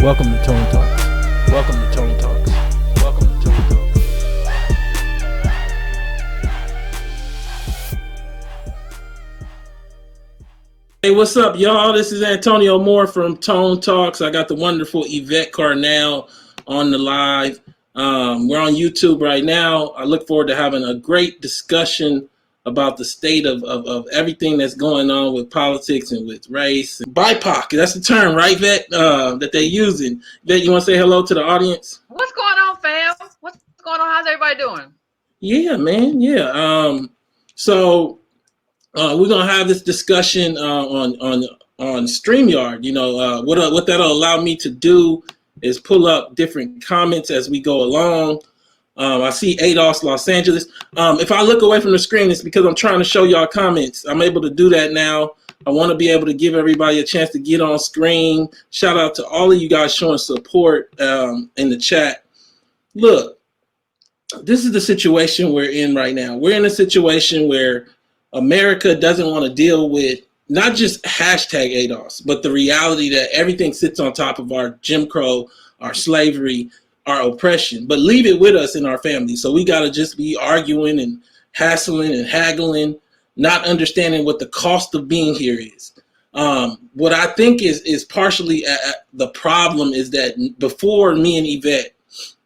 Welcome to Tony Talks. Welcome to Tony Talks. Welcome to Tony Talks. Hey, what's up, y'all? This is Antonio Moore from Tone Talks. I got the wonderful Yvette Carnell on the live. We're on YouTube right now. I look forward to having a great discussion about the state of everything that's going on with politics and with race. BIPOC, that's the term, right, Yvette, that they're using. Yvette, you want to say hello to the audience? What's going on, fam? What's going on? How's everybody doing? Yeah, man, yeah. So we're going to have this discussion on StreamYard. You know, what that'll allow me to do is pull up different comments as we go along. I see ADOS Los Angeles. If I look away from the screen, it's because I'm trying to show y'all comments. I'm able to do that now. I want to be able to give everybody a chance to get on screen. Shout out to all of you guys showing support in the chat. Look, this is the situation we're in right now. We're in a situation where America doesn't want to deal with not just hashtag ADOS, but the reality that everything sits on top of our Jim Crow, our slavery, our oppression, but leave it with us in our family. So we got to just be arguing and hassling and haggling, not understanding what the cost of being here is. What I think is partially the problem is that before me and Yvette,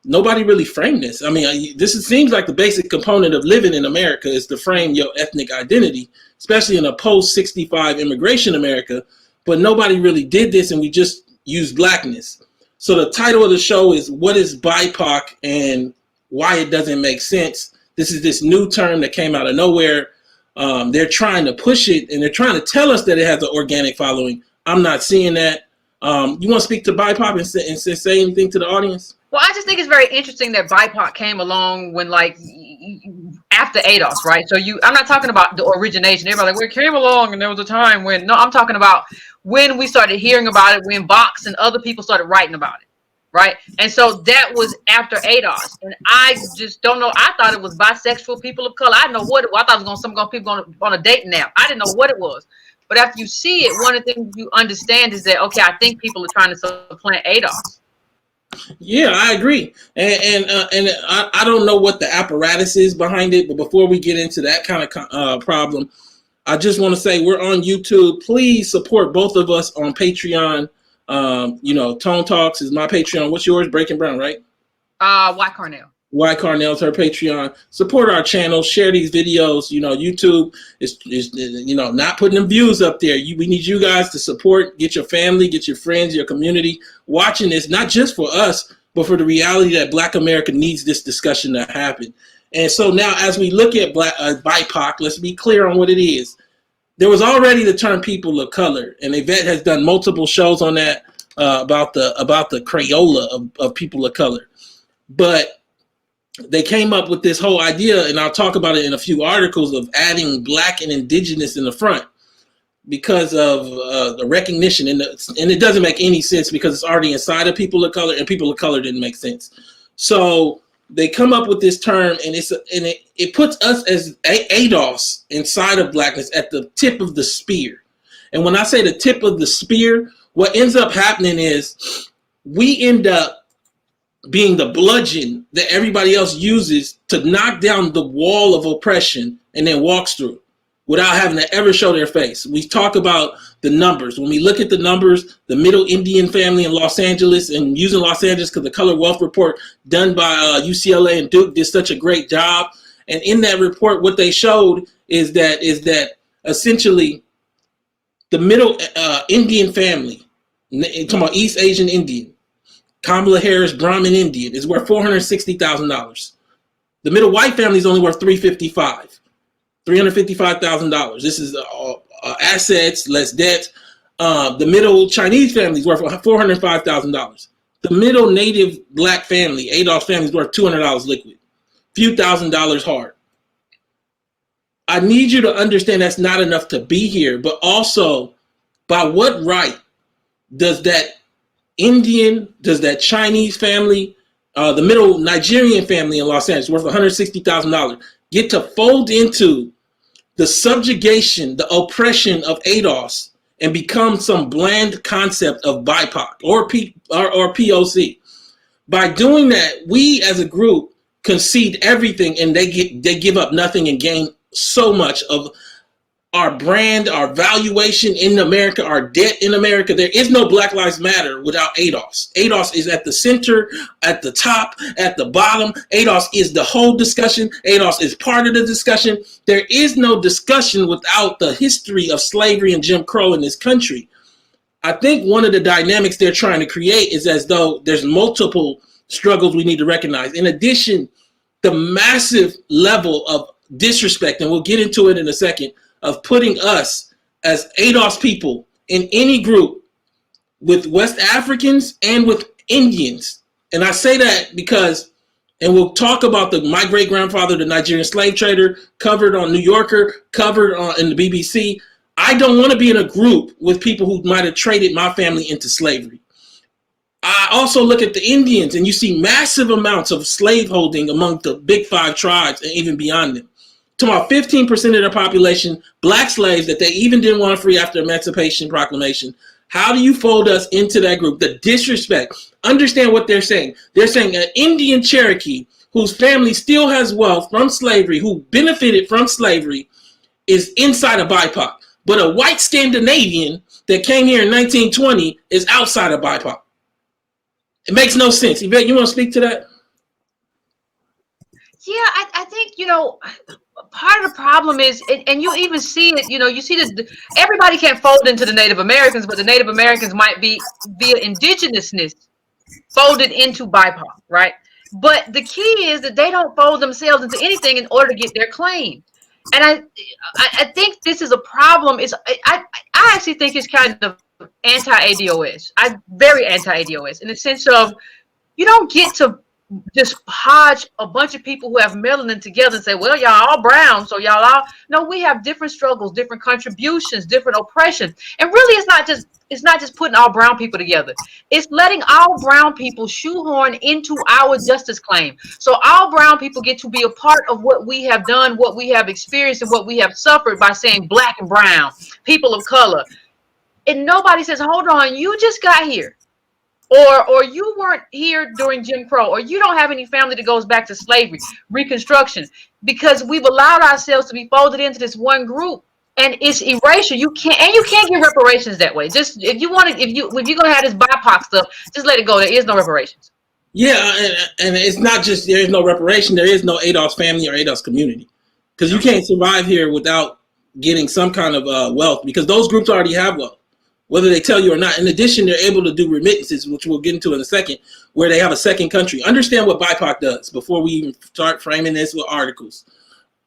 nobody really framed this. I mean, seems like the basic component of living in America is to frame your ethnic identity, especially in a post-65 immigration America, but nobody really did this, and we just used blackness. So the title of the show is What is BIPOC and Why It Doesn't Make Sense. This is this new term that came out of nowhere. They're trying to push it, and they're trying to tell us that it has an organic following. I'm not seeing that. You want to speak to BIPOC and say anything to the audience? Well, I just think it's very interesting that BIPOC came along when, like, after ADOS, right? So I'm not talking about the origination. Everybody like, well, it came along and there was a time when, no, I'm talking about when we started hearing about it, when Vox and other people started writing about it, right? And so that was after ADOS. And I just don't know. I thought it was bisexual people of color. I didn't know what it was. I thought it was some people going on a dating app. I didn't know what it was. But after you see it, one of the things you understand is that, okay, I think people are trying to supplant ADOS. Yeah, I agree. And I don't know what the apparatus is behind it. But before we get into that kind of problem, I just want to say we're on YouTube. Please support both of us on Patreon. You know, Tone Talks is my Patreon. What's yours? Breaking Brown, right? Yvette Carnell. Yvette Carnell's her Patreon. Support our channel. Share these videos. You know, YouTube is you know, not putting them views up there. We need you guys to support. Get your family, get your friends, your community watching this, not just for us, but for the reality that Black America needs this discussion to happen. And so now, as we look at BIPOC, let's be clear on what it is. There was already the term people of color, and Yvette has done multiple shows on that about the Crayola of people of color. But they came up with this whole idea, and I'll talk about it in a few articles, of adding Black and Indigenous in the front because of the recognition, and it doesn't make any sense because it's already inside of people of color, and people of color didn't make sense. So they come up with this term, and it puts us as ADOS inside of blackness at the tip of the spear. And when I say the tip of the spear, what ends up happening is we end up being the bludgeon that everybody else uses to knock down the wall of oppression and then walks through without having to ever show their face. We talk about the numbers. When we look at the numbers, the Middle Indian family in Los Angeles, and using Los Angeles because the Color Wealth Report done by UCLA and Duke did such a great job. And in that report, what they showed is that essentially the Middle Indian family, talking about East Asian Indian, Kamala Harris Brahmin Indian, is worth $460,000. The middle white family is only worth $355,000. This is assets, less debt. The middle Chinese family is worth $405,000. The middle native Black family, ADOS family, is worth $200 liquid, few $1,000s hard. I need you to understand that's not enough to be here, but also, by what right does that Indian, does that Chinese family, the middle Nigerian family in Los Angeles, worth $160,000, get to fold into the subjugation, the oppression of ADOS, and become some bland concept of BIPOC or POC. By doing that, we as a group concede everything, and they give up nothing and gain so much of our brand, our valuation in America, our debt in America. There is no Black Lives Matter without ADOS. ADOS is at the center, at the top, at the bottom. ADOS is the whole discussion. ADOS is part of the discussion. There is no discussion without the history of slavery and Jim Crow in this country. I think one of the dynamics they're trying to create is as though there's multiple struggles we need to recognize. In addition, the massive level of disrespect, and we'll get into it in a second, of putting us as ADOS people in any group with West Africans and with Indians. And I say that because, and we'll talk about my great-grandfather, the Nigerian slave trader, covered on New Yorker, covered in the BBC. I don't want to be in a group with people who might have traded my family into slavery. I also look at the Indians, and you see massive amounts of slaveholding among the big 5 tribes and even beyond them. To about 15% of their population, Black slaves that they even didn't want to free after Emancipation Proclamation. How do you fold us into that group? The disrespect. Understand what they're saying. They're saying an Indian Cherokee whose family still has wealth from slavery, who benefited from slavery, is inside of BIPOC. But a white Scandinavian that came here in 1920 is outside of BIPOC. It makes no sense. Yvette, you want to speak to that? Yeah, I think, part of the problem is, and you even see it, you see that everybody can't fold into the Native Americans, but the Native Americans might be via indigenousness folded into BIPOC, right? But the key is that they don't fold themselves into anything in order to get their claim. And I think this is a problem. I actually think it's kind of anti-ADOS. I'm very anti-ADOS in the sense of you don't get to just hodge a bunch of people who have melanin together and say, well, y'all all brown, so y'all all. No, we have different struggles, different contributions, different oppression. And really it's not just putting all brown people together. It's letting all brown people shoehorn into our justice claim. So all brown people get to be a part of what we have done, what we have experienced, and what we have suffered by saying Black and brown, people of color. And nobody says, hold on, you just got here. Or you weren't here during Jim Crow, or you don't have any family that goes back to slavery, Reconstruction, because we've allowed ourselves to be folded into this one group, and it's erasure. You can't get reparations that way. Just if you're gonna have this BIPOC stuff, just let it go. There is no reparations. Yeah, and it's not just there is no reparation. There is no ADOS family or ADOS community, because you can't survive here without getting some kind of wealth, because those groups already have wealth, whether they tell you or not. In addition, they're able to do remittances, which we'll get into in a second, where they have a second country. Understand what BIPOC does before we even start framing this with articles.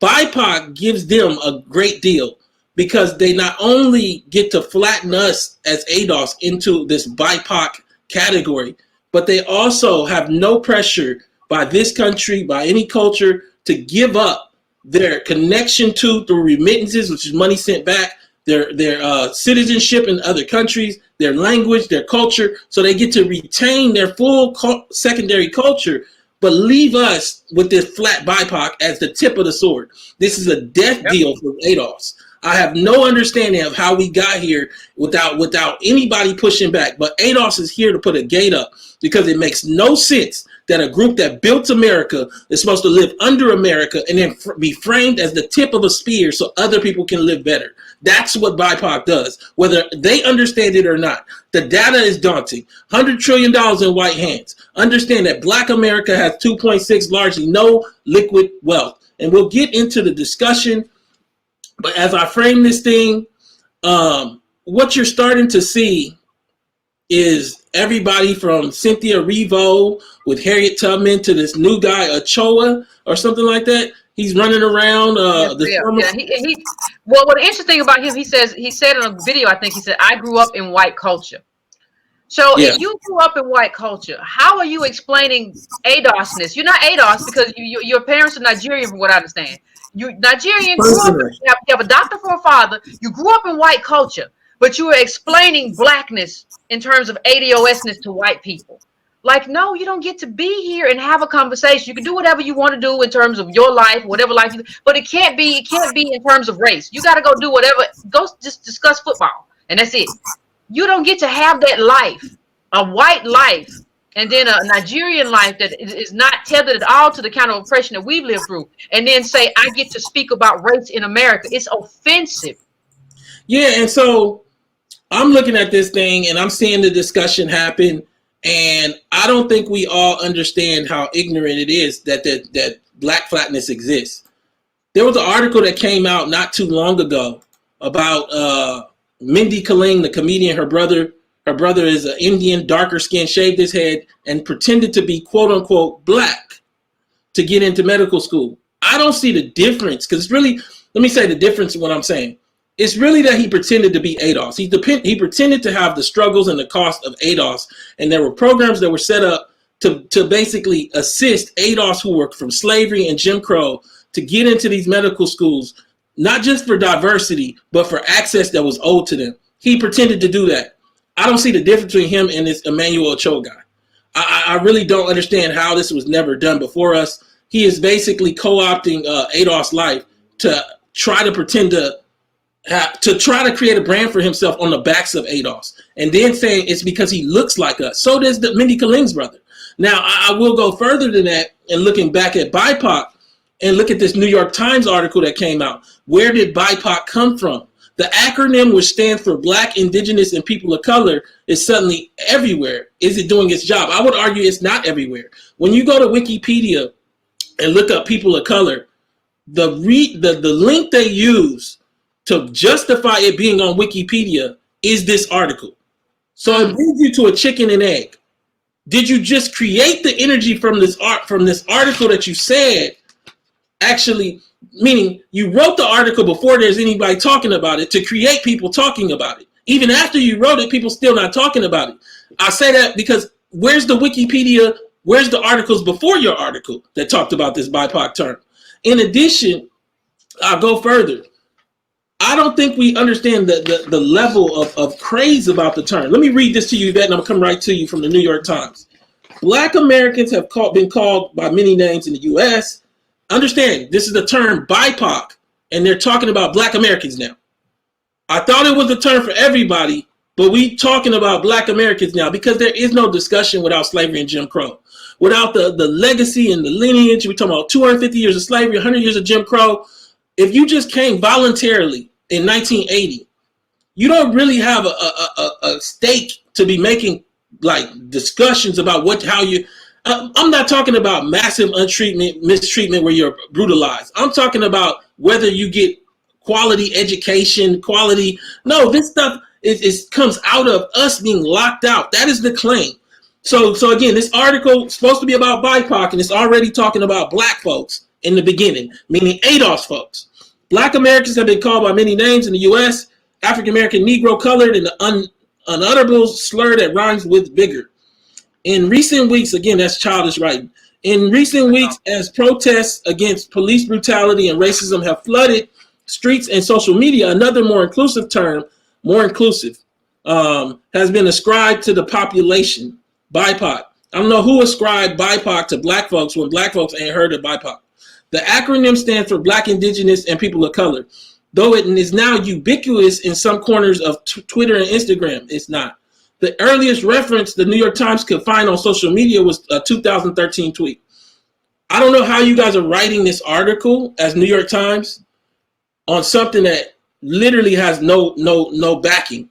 BIPOC gives them a great deal because they not only get to flatten us as ADOS into this BIPOC category, but they also have no pressure by this country, by any culture, to give up their connection to through remittances, which is money sent back, their citizenship in other countries, their language, their culture, so they get to retain their full secondary culture, but leave us with this flat BIPOC as the tip of the sword. This is a death deal for ADOS. I have no understanding of how we got here without anybody pushing back, but ADOS is here to put a gate up, because it makes no sense that a group that built America is supposed to live under America and then be framed as the tip of a spear so other people can live better. That's what BIPOC does, whether they understand it or not. The data is daunting. $100 trillion in white hands. Understand that Black America has 2.6, largely no liquid wealth. And we'll get into the discussion, but as I frame this thing, what you're starting to see is everybody from Cynthia Erivo with Harriet Tubman to this new guy, Ochoa or something like that. He's running around. Well, what's interesting about him, he said in a video, I think he said, I grew up in white culture. So if you grew up in white culture, how are you explaining ADOSness? You're not ADOS because your parents are Nigerian, from what I understand. You Nigerian, you have a doctor for a father, you grew up in white culture, but you were explaining Blackness in terms of ADOSness to white people. Like, no, you don't get to be here and have a conversation. You can do whatever you want to do in terms of your life, whatever life you, but it can't be in terms of race. You got to go do whatever, go just discuss football. and that's it. You don't get to have that life, a white life, and then a Nigerian life that is not tethered at all to the kind of oppression that we've lived through, and then say, I get to speak about race in America. It's offensive. Yeah, and so I'm looking at this thing and I'm seeing the discussion happen, and I don't think we all understand how ignorant it is that black flatness exists. There was an article that came out not too long ago about Mindy Kaling, the comedian. Her brother is an Indian, darker skin, shaved his head, and pretended to be quote unquote black to get into medical school. I don't see the difference, because it's really, let me say the difference in what I'm saying. It's really that he pretended to be ADOS. He pretended to have the struggles and the cost of ADOS, and there were programs that were set up to basically assist ADOS who were from slavery and Jim Crow to get into these medical schools, not just for diversity, but for access that was owed to them. He pretended to do that. I don't see the difference between him and this Emmanuel Ochoa guy. I really don't understand how this was never done before us. He is basically co-opting ADOS life to try to pretend to try to create a brand for himself on the backs of ADOS, and then saying it's because he looks like us. So does the Mindy Kaling's brother. Now, I will go further than that, and looking back at BIPOC, and look at this New York Times article that came out. Where did BIPOC come from? The acronym, which stands for Black, Indigenous, and People of Color, is suddenly everywhere. Is it doing its job? I would argue it's not everywhere. When you go to Wikipedia and look up people of color, the link they use to justify it being on Wikipedia is this article. So it brings you to a chicken and egg. Did you just create the energy from this article that you said, actually, meaning you wrote the article before there's anybody talking about it to create people talking about it? Even after you wrote it, people still not talking about it. I say that because where's the Wikipedia, where's the articles before your article that talked about this BIPOC term? In addition, I'll go further. I don't think we understand the level of craze about the term. Let me read this to you, Yvette, and I'm going to come right to you from the New York Times. Black Americans have been called by many names in the U.S. Understand, this is the term BIPOC, and they're talking about Black Americans now. I thought it was a term for everybody, but we talking about Black Americans now because there is no discussion without slavery and Jim Crow. Without the legacy and the lineage, we're talking about 250 years of slavery, 100 years of Jim Crow. If you just came voluntarily in 1980, you don't really have a stake to be making like discussions about how you. I'm not talking about massive mistreatment where you're brutalized. I'm talking about whether you get quality education, quality. No, this stuff comes out of us being locked out. That is the claim. So again, this article is supposed to be about BIPOC, and it's already talking about Black folks in the beginning, meaning ADOS folks. Black Americans have been called by many names in the U.S. African American, Negro, colored, and the unutterable slur that rhymes with vigor. In recent weeks, again, that's childish writing. In recent weeks, as protests against police brutality and racism have flooded streets and social media, another more inclusive term, has been ascribed to the population, BIPOC. I don't know who ascribed BIPOC to Black folks when Black folks ain't heard of BIPOC. The acronym stands for Black, Indigenous, and People of Color. Though it is now ubiquitous in some corners of Twitter and Instagram, it's not. The earliest reference the New York Times could find on social media was a 2013 tweet. I don't know how you guys are writing this article as New York Times on something that literally has no backing.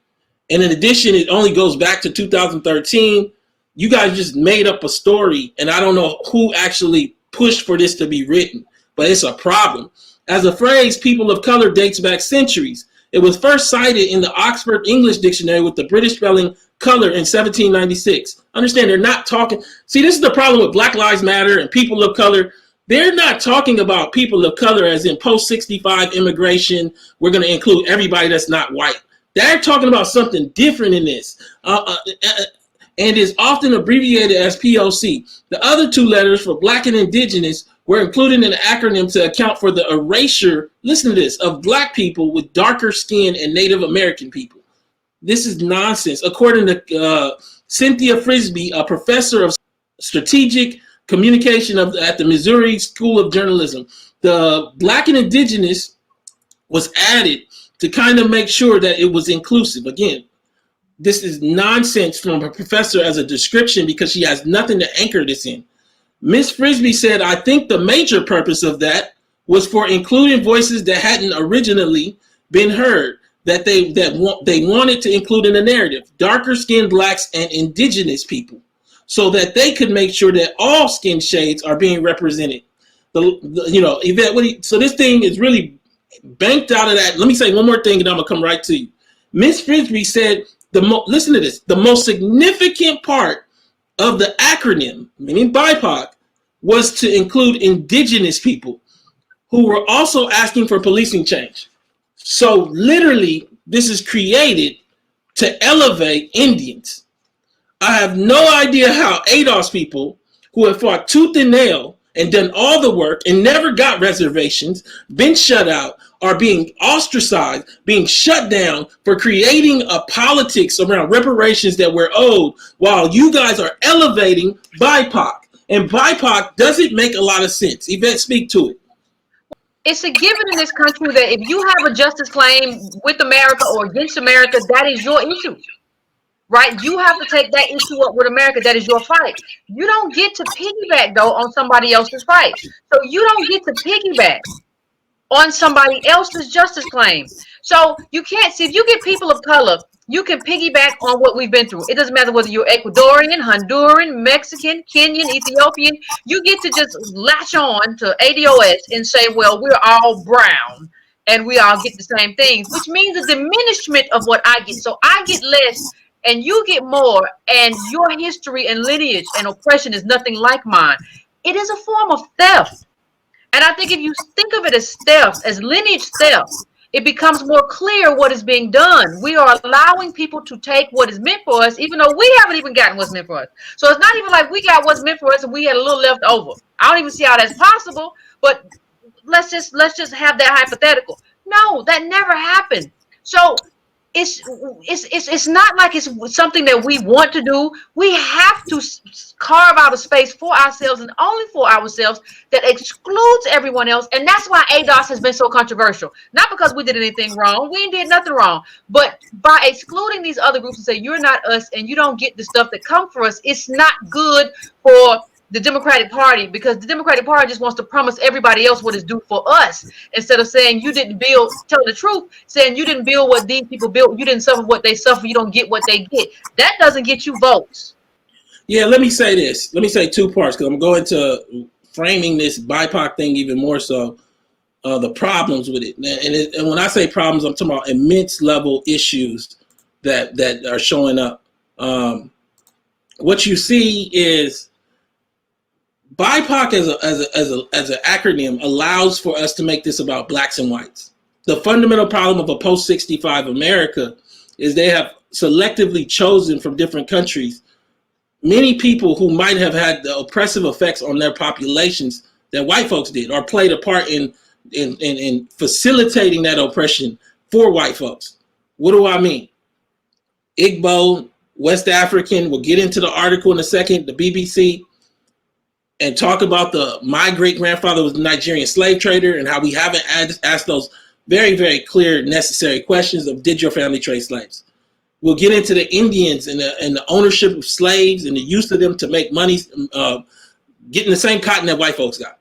And in addition, it only goes back to 2013. You guys just made up a story, and I don't know who actually pushed for this to be written, but it's a problem. As a phrase, people of color dates back centuries. It was first cited in the Oxford English Dictionary with the British spelling color in 1796. Understand, they're not talking. See, this is the problem with Black Lives Matter and people of color. They're not talking about people of color as in post-65 immigration. We're going to include everybody that's not white. They're talking about something different in this. And is often abbreviated as POC. The other two letters for Black and Indigenous were included in an acronym to account for the erasure, listen to this, of Black people with darker skin and Native American people. This is nonsense. According to Cynthia Frisbee, a professor of strategic communication at the Missouri School of Journalism, the Black and Indigenous was added to kind of make sure that it was inclusive. Again, this is nonsense from a professor as a description because she has nothing to anchor this in. Ms. Frisbee said, I think the major purpose of that was for including voices that hadn't originally been heard, that they wanted to include in the narrative, darker skinned blacks and indigenous people, so that they could make sure that all skin shades are being represented. Yvette, so this thing is really banked out of that. Let me say one more thing and I'm gonna come right to you. Ms. Frisbee said, listen to this, the most significant part of the acronym, meaning BIPOC, was to include indigenous people who were also asking for policing change. So literally, this is created to elevate Indians. I have no idea how ADOS people who have fought tooth and nail and done all the work and never got reservations, been shut out, are being ostracized, being shut down for creating a politics around reparations that we're owed while you guys are elevating BIPOC. And BIPOC doesn't make a lot of sense. Yvette, speak to it. It's a given in this country that if you have a justice claim with America or against America, that is your issue, right? You have to take that issue up with America. That is your fight. You don't get to piggyback, though, on somebody else's fight. So you don't get to piggyback on somebody else's justice claim. So you can't see, if you get people of color, you can piggyback on what we've been through. It doesn't matter whether you're Ecuadorian, Honduran, Mexican, Kenyan, Ethiopian. You get to just latch on to ADOS and say, well, we're all brown and we all get the same things, which means a diminishment of what I get. So I get less and you get more, and your history and lineage and oppression is nothing like mine. It is a form of theft. And I think if you think of it as theft, as lineage theft, it becomes more clear what is being done. We are allowing people to take what is meant for us, even though we haven't even gotten what's meant for us. So it's not even like we got what's meant for us and we had a little left over. I don't even see how that's possible, but let's just have that hypothetical. No, that never happened. So it's not like it's something that we want to do. We have to carve out a space for ourselves and only for ourselves that excludes everyone else. And that's why ADOS has been so controversial. Not because we did anything wrong. We did nothing wrong. But by excluding these other groups and say, you're not us and you don't get the stuff that come for us, it's not good for the Democratic Party, because the Democratic Party just wants to promise everybody else what is due for us, instead of saying you didn't build, telling the truth, saying you didn't build what these people built, you didn't suffer what they suffer, you don't get what they get. That doesn't get you votes. Yeah, let me say this. Let me say two parts, because I'm going to framing this BIPOC thing even more so, the problems with it. And when I say problems, I'm talking about immense level issues that are showing up. What you see is BIPOC as an acronym allows for us to make this about blacks and whites. The fundamental problem of a post-65 America is they have selectively chosen from different countries many people who might have had the oppressive effects on their populations that white folks did, or played a part in facilitating that oppression for white folks. What do I mean? Igbo, West African, we'll get into the article in a second, the BBC, and talk about my great-grandfather was a Nigerian slave trader and how we haven't asked those very, very clear, necessary questions of, did your family trade slaves? We'll get into the Indians and the ownership of slaves and the use of them to make money, getting the same cotton that white folks got.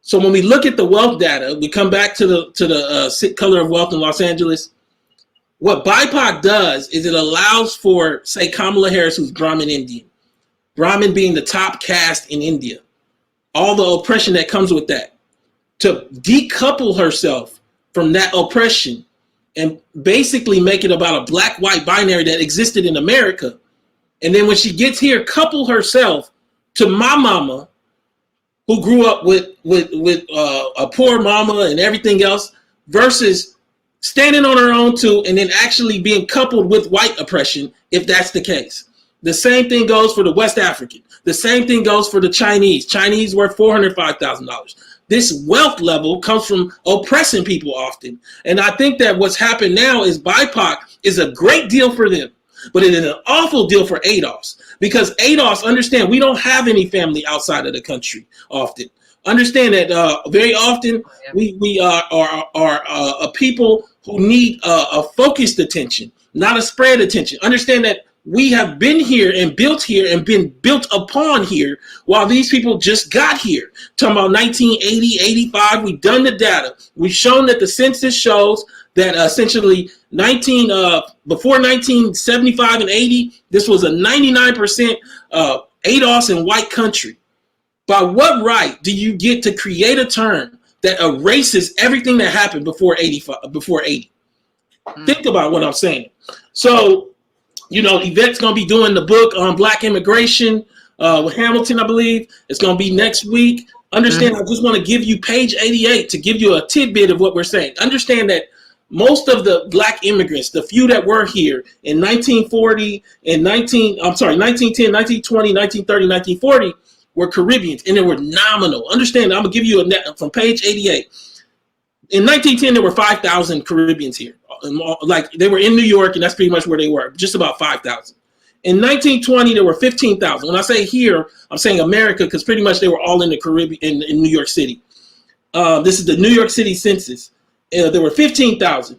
So when we look at the wealth data, we come back to the color of wealth in Los Angeles. What BIPOC does is it allows for, say, Kamala Harris, who's Brahmin Indian, Brahmin being the top caste in India, all the oppression that comes with that, to decouple herself from that oppression and basically make it about a black-white binary that existed in America. And then when she gets here, couple herself to my mama, who grew up with a poor mama and everything else, versus standing on her own too, and then actually being coupled with white oppression, if that's the case. The same thing goes for the West African. The same thing goes for the Chinese. Chinese worth $405,000. This wealth level comes from oppressing people often. And I think that what's happened now is BIPOC is a great deal for them, but it is an awful deal for ADOS, because ADOS, understand, we don't have any family outside of the country often. Understand that very often we are a people who need a focused attention, not a spread attention. Understand that we have been here and been built upon here while these people just got here. Talking about 1980, 85, we've done the data. We've shown that the census shows that essentially before 1975 and 80, this was a 99% ADOS in white country. By what right do you get to create a term that erases everything that happened before 80? Think about what I'm saying. So, you know, Yvette's going to be doing the book on Black immigration with Hamilton, I believe. It's going to be next week. Understand, I just want to give you page 88 to give you a tidbit of what we're saying. Understand that most of the Black immigrants, the few that were here in 1940 and 1910, 1920, 1930, 1940, were Caribbeans, and they were nominal. Understand, I'm going to give you from page 88. In 1910, there were 5,000 Caribbeans here. Like, they were in New York, and that's pretty much where they were, just about 5,000. In 1920, there were 15,000. When I say here, I'm saying America, because pretty much they were all in the Caribbean, in New York City. This is the New York City census. There were 15,000.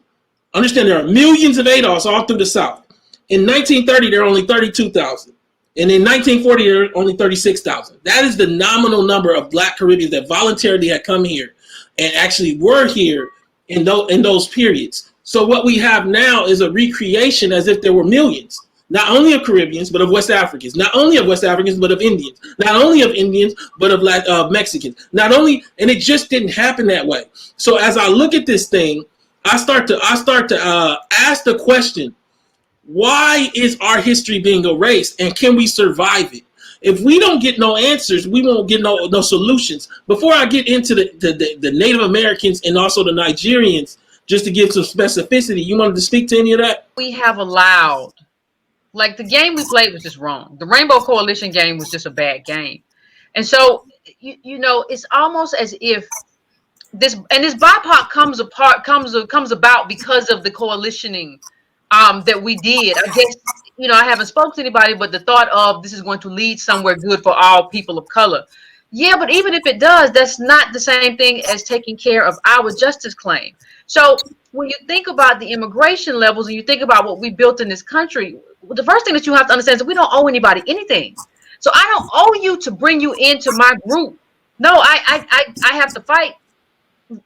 Understand, there are millions of ADOS all through the South. In 1930, there are only 32,000. And in 1940, there are only 36,000. That is the nominal number of Black Caribbeans that voluntarily had come here and actually were here in those periods. So what we have now is a recreation as if there were millions, not only of Caribbeans, but of West Africans, not only of West Africans, but of Indians, not only of Indians, but of Mexicans, not only, and it just didn't happen that way. So as I look at this thing, I start to ask the question, why is our history being erased, and can we survive it? If we don't get no answers, we won't get no solutions. Before I get into the Native Americans and also the Nigerians, just to give some specificity, you wanted to speak to any of that? We have allowed, like, the game we played was just wrong. The Rainbow Coalition game was just a bad game. And so, you know, it's almost as if this BIPOC comes about because of the coalitioning that we did. I guess, you know, I haven't spoken to anybody, but the thought of this is going to lead somewhere good for all people of color. Yeah, but even if it does, that's not the same thing as taking care of our justice claim. So when you think about the immigration levels and you think about what we built in this country, the first thing that you have to understand is that we don't owe anybody anything. So I don't owe you to bring you into my group. No, I have to fight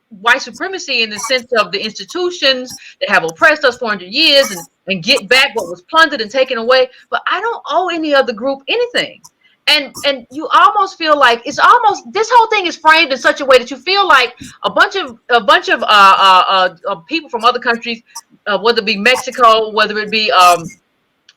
white supremacy in the sense of the institutions that have oppressed us for 400 years and get back what was plundered and taken away. But I don't owe any other group anything. And you almost feel like it's almost, this whole thing is framed in such a way that you feel like a bunch of people from other countries, whether it be Mexico, whether it be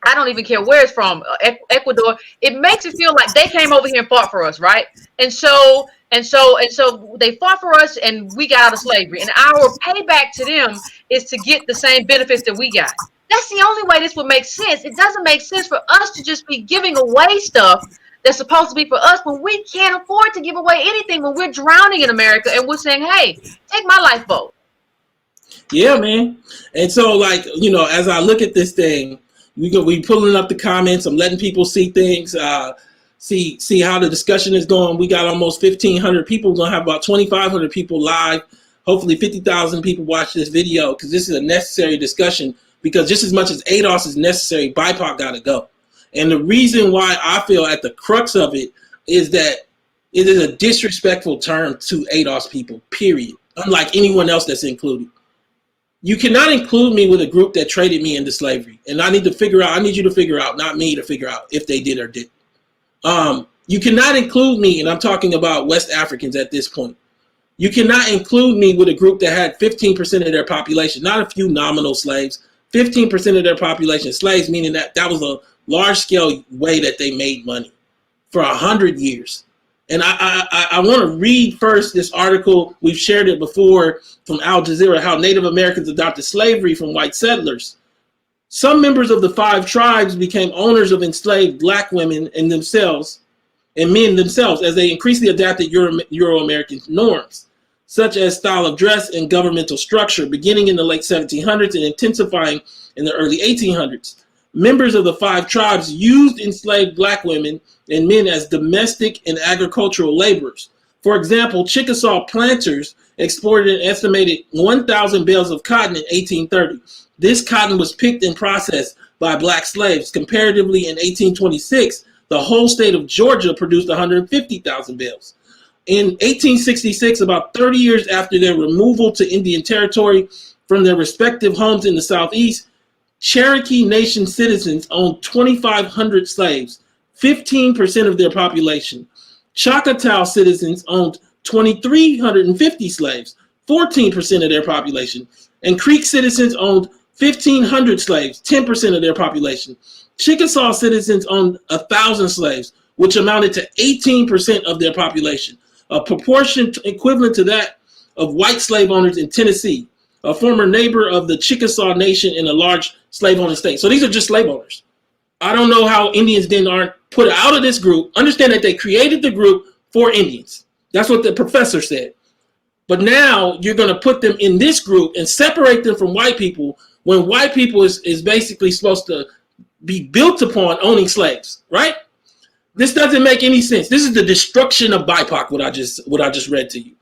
I don't even care where it's from, Ecuador. It makes it feel like they came over here and fought for us, right? And so they fought for us, and we got out of slavery. And our payback to them is to get the same benefits that we got. That's the only way this would make sense. It doesn't make sense for us to just be giving away stuff that's supposed to be for us when we can't afford to give away anything, when we're drowning in America and we're saying, hey, take my lifeboat. Yeah, man. And so, like, you know, as I look at this thing, we pulling up the comments. I'm letting people see things, see how the discussion is going. We got almost 1,500 people. We're going to have about 2,500 people live. Hopefully 50,000 people watch this video, because this is a necessary discussion, because just as much as ADOS is necessary, BIPOC got to go. And the reason why I feel at the crux of it is that it is a disrespectful term to ADOS people, period, unlike anyone else that's included. You cannot include me with a group that traded me into slavery. And I need you to figure out, not me to figure out if they did or didn't. You cannot include me, and I'm talking about West Africans at this point. You cannot include me with a group that had 15% of their population, not a few nominal slaves, 15% of their population slaves, meaning that was a large-scale way that they made money for 100 years. And I want to read first this article. We've shared it before from Al Jazeera, how Native Americans adopted slavery from white settlers. Some members of the 5 tribes became owners of enslaved Black women and men themselves as they increasingly adapted Euro-American norms, such as style of dress and governmental structure, beginning in the late 1700s and intensifying in the early 1800s. Members of the 5 tribes used enslaved Black women and men as domestic and agricultural laborers. For example, Chickasaw planters exported an estimated 1,000 bales of cotton in 1830. This cotton was picked and processed by black slaves. Comparatively, in 1826, the whole state of Georgia produced 150,000 bales. In 1866, about 30 years after their removal to Indian Territory from their respective homes in the Southeast, Cherokee Nation citizens owned 2,500 slaves, 15% of their population. Choctaw citizens owned 2,350 slaves, 14% of their population. And Creek citizens owned 1,500 slaves, 10% of their population. Chickasaw citizens owned 1,000 slaves, which amounted to 18% of their population, a proportion equivalent to that of white slave owners in Tennessee, a former neighbor of the Chickasaw Nation in a large slave owner state. So these are just slave owners. I don't know how Indians then aren't put out of this group. Understand that they created the group for Indians. That's what the professor said. But now you're going to put them in this group and separate them from white people when white people is basically supposed to be built upon owning slaves, right? This doesn't make any sense. This is the destruction of BIPOC, what I just read to you.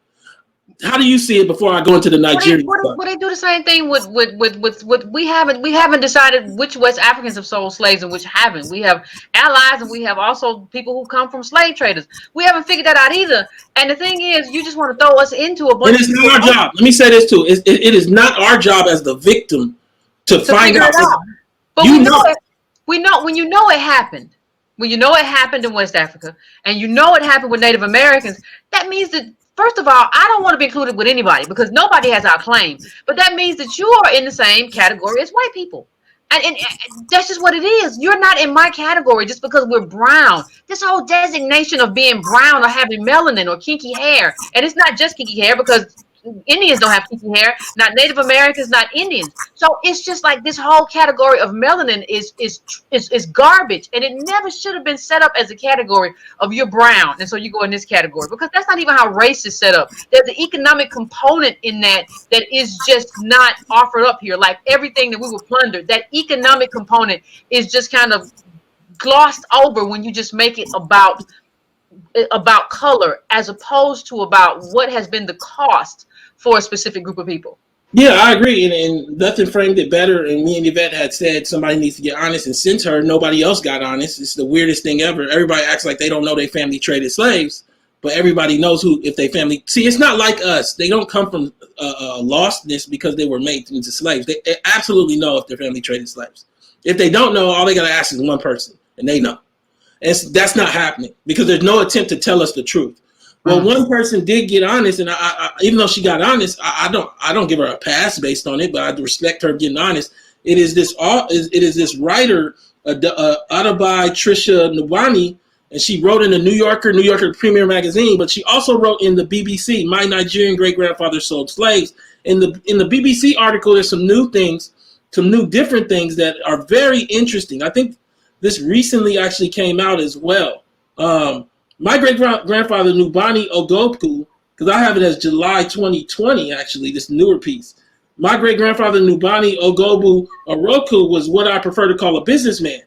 How do you see it before I go into the Nigerian? Would they do the same thing with we haven't decided which West Africans have sold slaves and which haven't. We have allies and we have also people who come from slave traders. We haven't figured that out either. And the thing is, you just want to throw us into a bunch. It is not our job. Let me say this too. It is not our job as the victim to find out. But we know when you know it happened. When you know it happened in West Africa and you know it happened with Native Americans, that means that, first of all, I don't want to be included with anybody because nobody has our claim. But that means that you are in the same category as white people. And that's just what it is. You're not in my category just because we're brown. This whole designation of being brown or having melanin or kinky hair, and it's not just kinky hair because Indians don't have kinky hair, not Native Americans, not Indians. So it's just like this whole category of melanin is garbage, and it never should have been set up as a category of you're brown, and so you go in this category because that's not even how race is set up. There's an economic component in that is just not offered up here. Like everything that we were plundered, that economic component is just kind of glossed over when you just make it about color as opposed to about what has been the cost for a specific group of people. Yeah, I agree, and nothing framed it better. And me and Yvette had said somebody needs to get honest, and since her, nobody else got honest. It's the weirdest thing ever. Everybody acts like they don't know they family traded slaves, but everybody knows who if they family. See, it's not like us. They don't come from lostness because they were made into slaves. They absolutely know if their family traded slaves. If they don't know, all they got to ask is one person, and they know. And that's not happening because there's no attempt to tell us the truth. Well, one person did get honest, and I even though she got honest, I don't give her a pass based on it, but I respect her getting honest. It is this writer, Adabai Trisha Nwani, and she wrote in the New Yorker Premier Magazine, but she also wrote in the BBC, My Nigerian Great Grandfather Sold Slaves. In the BBC article, there's some new things, some new different things that are very interesting. I think this recently actually came out as well. My great-grandfather, Nubani Ogobu, because I have it as July 2020, actually, this newer piece. My great-grandfather, Nubani Ogobu Oroku, was what I prefer to call a businessman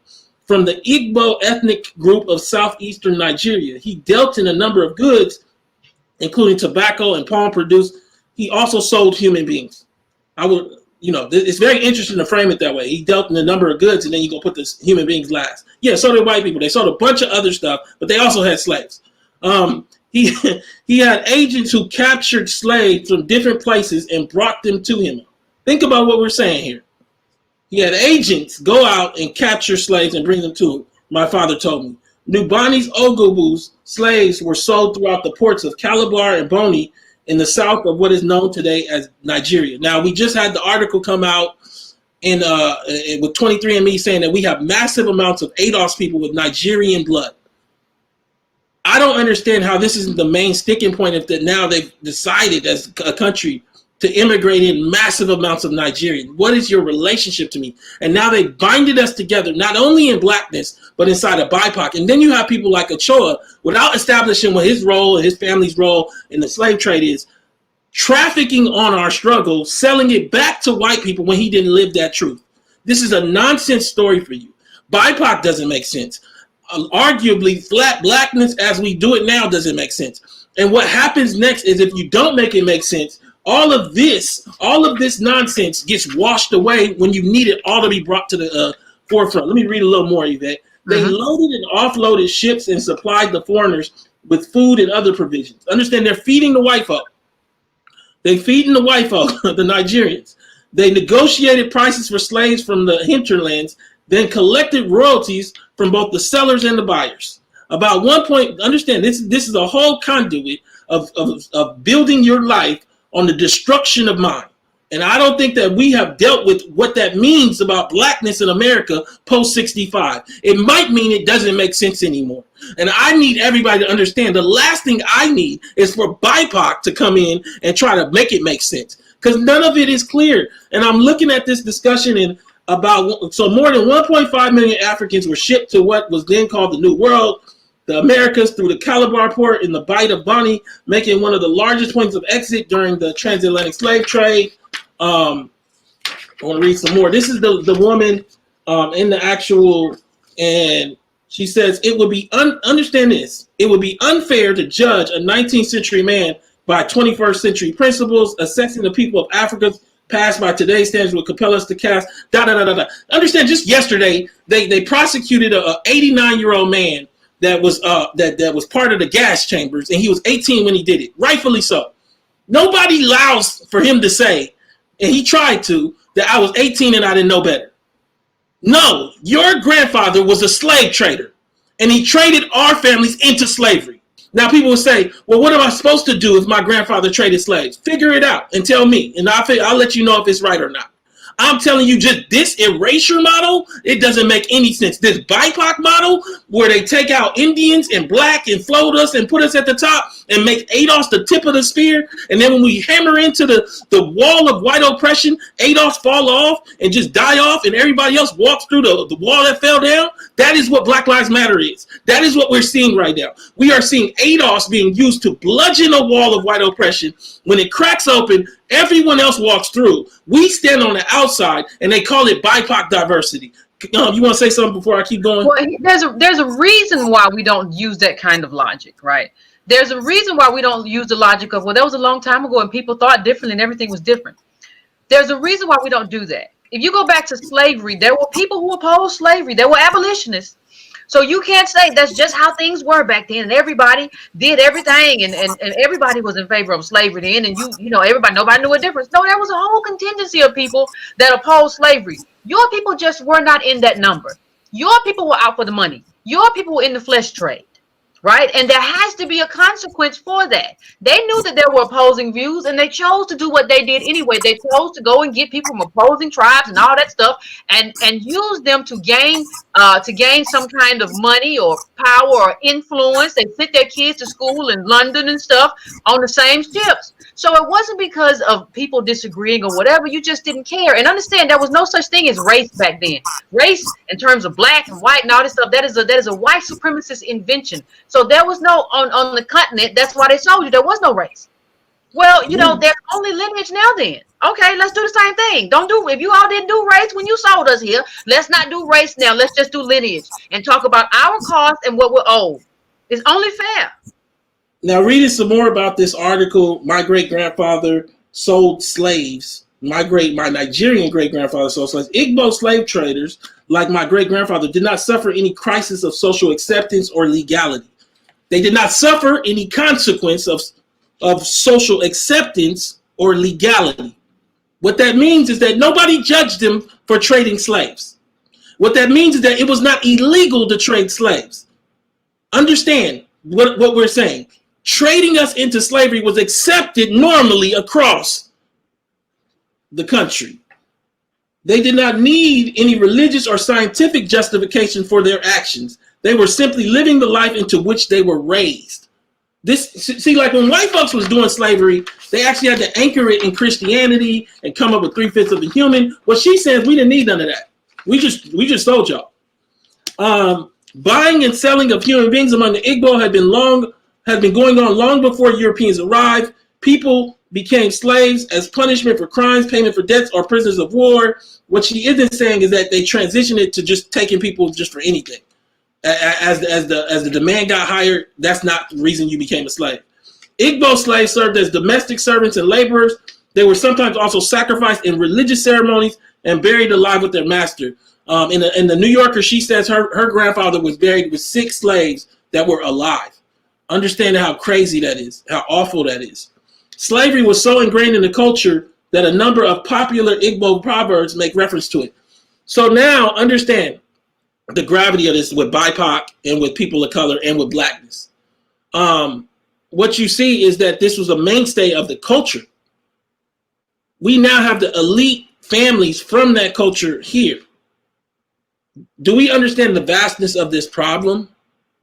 from the Igbo ethnic group of southeastern Nigeria. He dealt in a number of goods, including tobacco and palm produce. He also sold human beings. It's very interesting to frame it that way. He dealt in a number of goods, and then you go put the human beings last. Yeah, so did white people. They sold a bunch of other stuff, but they also had slaves. He had agents who captured slaves from different places and brought them to him. Think about what we're saying here. He had agents go out and capture slaves and bring them to him. My father told me. Nubani's Ogobu's slaves were sold throughout the ports of Calabar and Boni in the south of what is known today as Nigeria. Now, we just had the article come out with 23andMe saying that we have massive amounts of ADOS people with Nigerian blood. I don't understand how this isn't the main sticking point if that now they've decided as a country to immigrate in massive amounts of Nigerian. What is your relationship to me? And now they binded us together, not only in blackness, but inside of BIPOC. And then you have people like Ochoa, without establishing what his role and his family's role in the slave trade is, trafficking on our struggle, selling it back to white people when he didn't live that truth. This is a nonsense story for you. BIPOC doesn't make sense. Arguably, flat blackness as we do it now doesn't make sense. And what happens next is if you don't make it make sense, all of this nonsense gets washed away when you need it all to be brought to the forefront. Let me read a little more, Yvette. They loaded and offloaded ships and supplied the foreigners with food and other provisions. Understand, they're feeding the white folk. They feeding the white folk, the Nigerians. They negotiated prices for slaves from the hinterlands, then collected royalties from both the sellers and the buyers. About one point, understand, this is a whole conduit of building your life on the destruction of mine. And I don't think that we have dealt with what that means about blackness in America post 65. It might mean it doesn't make sense anymore. And I need everybody to understand the last thing I need is for BIPOC to come in and try to make it make sense, because none of it is clear. And I'm looking at this discussion and so more than 1.5 million Africans were shipped to what was then called the New World, the Americas, through the Calabar port in the Bight of Bonny, making one of the largest points of exit during the transatlantic slave trade. I want to read some more. This is the woman in the actual, and she says, it would be, understand this, it would be unfair to judge a 19th century man by 21st century principles. Assessing the people of Africa's past by today's standards would compel us to cast, Understand, just yesterday, they prosecuted a 89-year-old man that was that was part of the gas chambers, and he was 18 when he did it, rightfully so. Nobody allows for him to say, and he tried to, that I was 18 and I didn't know better. No, your grandfather was a slave trader, and he traded our families into slavery. Now people will say, well, what am I supposed to do if my grandfather traded slaves? Figure it out and tell me, and I'll let you know if it's right or not. I'm telling you, just this erasure model, it doesn't make any sense. This BIPOC model, where they take out Indians and black and float us and put us at the top and make ADOS the tip of the spear, and then when we hammer into the wall of white oppression, ADOS fall off and just die off, and everybody else walks through the wall that fell down. That is what Black Lives Matter is. That is what we're seeing right now. We are seeing ADOS being used to bludgeon a wall of white oppression. When it cracks open, everyone else walks through. We stand on the outside, and they call it BIPOC diversity. You want to say something before I keep going? Well, there's a reason why we don't use that kind of logic, right? There's a reason why we don't use the logic of, well, that was a long time ago and people thought differently and everything was different. There's a reason why we don't do that. If you go back to slavery, there were people who opposed slavery. There were abolitionists. So you can't say that's just how things were back then, and everybody did everything, and everybody was in favor of slavery then, and nobody knew a difference. No, there was a whole contingency of people that opposed slavery. Your people just were not in that number. Your people were out for the money. Your people were in the flesh trade, right? And there has to be a consequence for that. They knew that there were opposing views, and they chose to do what they did anyway. They chose to go and get people from opposing tribes and all that stuff, and use them to gain some kind of money or power or influence. They sent their kids to school in London and stuff on the same ships. So it wasn't because of people disagreeing or whatever. You just didn't care. And understand, there was no such thing as race back then. Race, in terms of black and white and all this stuff, that is a white supremacist invention. So there was no, on the continent, that's why they told you there was no race. Well, there's only lineage now then. Okay, let's do the same thing. If you all didn't do race when you sold us here, let's not do race now. Let's just do lineage and talk about our cost and what we're owed. It's only fair. Now, reading some more about this article, my great-grandfather sold slaves. My Nigerian great-grandfather sold slaves. Igbo slave traders, like my great-grandfather, did not suffer any crisis of social acceptance or legality. They did not suffer any consequence of social acceptance or legality. What that means is that nobody judged them for trading slaves. What that means is that it was not illegal to trade slaves. Understand what we're saying. Trading us into slavery was accepted normally across the country. They did not need any religious or scientific justification for their actions. They were simply living the life into which they were raised. Like when white folks was doing slavery, they actually had to anchor it in Christianity and come up with 3/5 of the human. What she says, we didn't need none of that. We just told y'all. Buying and selling of human beings among the Igbo had been going on long before Europeans arrived. People became slaves as punishment for crimes, payment for debts, or prisoners of war. What she isn't saying is that they transitioned it to just taking people just for anything. As the demand got higher, that's not the reason you became a slave. Igbo slaves served as domestic servants and laborers. They were sometimes also sacrificed in religious ceremonies and buried alive with their master. In the New Yorker, she says her grandfather was buried with 6 slaves that were alive. Understanding how crazy that is, how awful that is. Slavery was so ingrained in the culture that a number of popular Igbo proverbs make reference to it. So now understand the gravity of this with BIPOC and with people of color and with blackness. What you see is that this was a mainstay of the culture. We now have the elite families from that culture here. Do we understand the vastness of this problem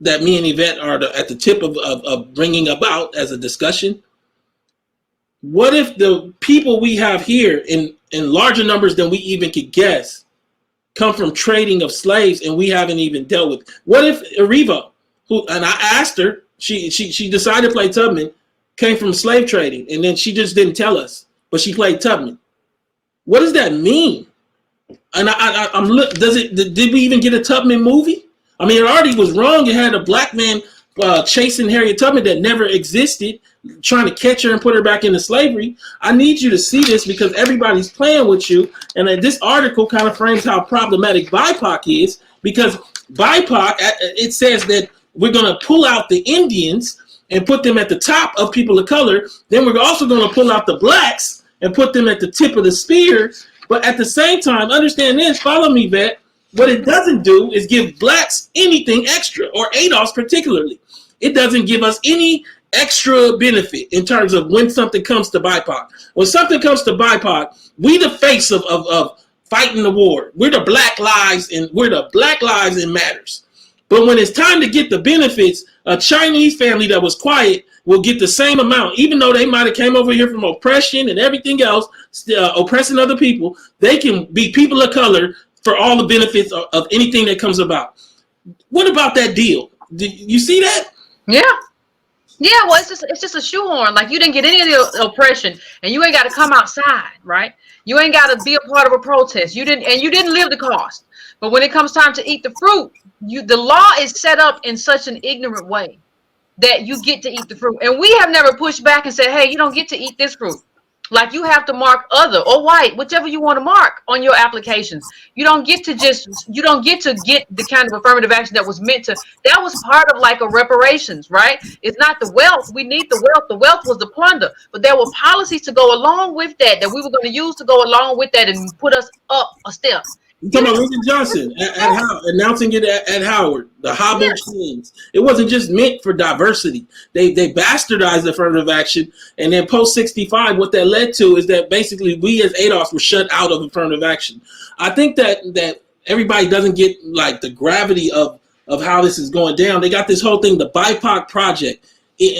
that me and Yvette are at the tip of bringing about as a discussion? What if the people we have here in larger numbers than we even could guess come from trading of slaves and we haven't even dealt with? What if Erivo, who, and I asked her, she decided to play Tubman, came from slave trading, and then she just didn't tell us, but she played Tubman. What does that mean? And did we even get a Tubman movie? I mean, it already was wrong. It had a black man chasing Harriet Tubman that never existed, trying to catch her and put her back into slavery. I need you to see this because everybody's playing with you. And this article kind of frames how problematic BIPOC is, because BIPOC, it says that we're going to pull out the Indians and put them at the top of people of color. Then we're also going to pull out the blacks and put them at the tip of the spear. But at the same time, understand this, follow me, Vet. What it doesn't do is give blacks anything extra, or ADOS particularly. It doesn't give us any extra benefit in terms of when something comes to BIPOC. When something comes to BIPOC, we the face of fighting the war. We're the Black Lives and Matters. But when it's time to get the benefits, a Chinese family that was quiet will get the same amount, even though they might have came over here from oppression and everything else, oppressing other people. They can be people of color for all the benefits of anything that comes about. What about that deal? Did you see that? Yeah. Yeah, well, it's just a shoehorn. Like, you didn't get any of the oppression, and you ain't got to come outside, right? You ain't got to be a part of a protest. You didn't live the cost. But when it comes time to eat the fruit, the law is set up in such an ignorant way that you get to eat the fruit. And we have never pushed back and said, hey, you don't get to eat this fruit. Like, you have to mark other or white, whichever you want to mark on your applications. You don't get to get the kind of affirmative action that was meant to. That was part of like a reparations, right? It's not the wealth. We need the wealth. The wealth was the plunder. But there were policies to go along with that we were going to use to go along with that and put us up a step. You talking about Lyndon Johnson announcing it at Howard, the hobble chains. It wasn't just meant for diversity. They bastardized affirmative action, and then post 65, what that led to is that basically we as ADOS were shut out of affirmative action. I think that everybody doesn't get like the gravity of how this is going down. They got this whole thing, the BIPOC Project.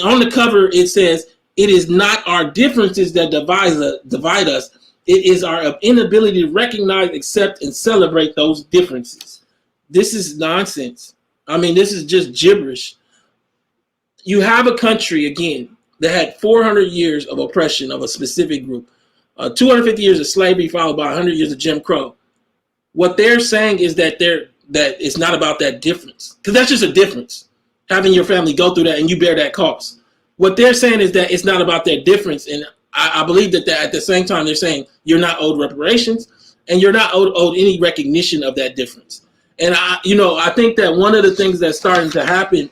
On the cover, it says, "It is not our differences that divide us. It is our inability to recognize, accept, and celebrate those differences." This is nonsense. I mean, this is just gibberish. You have a country, again, that had 400 years of oppression of a specific group, 250 years of slavery followed by 100 years of Jim Crow. What they're saying is that it's not about that difference, because that's just a difference, having your family go through that and you bear that cost. What they're saying is that it's not about that difference, and I believe that at the same time they're saying you're not owed reparations and you're not owed any recognition of that difference. And I think that one of the things that's starting to happen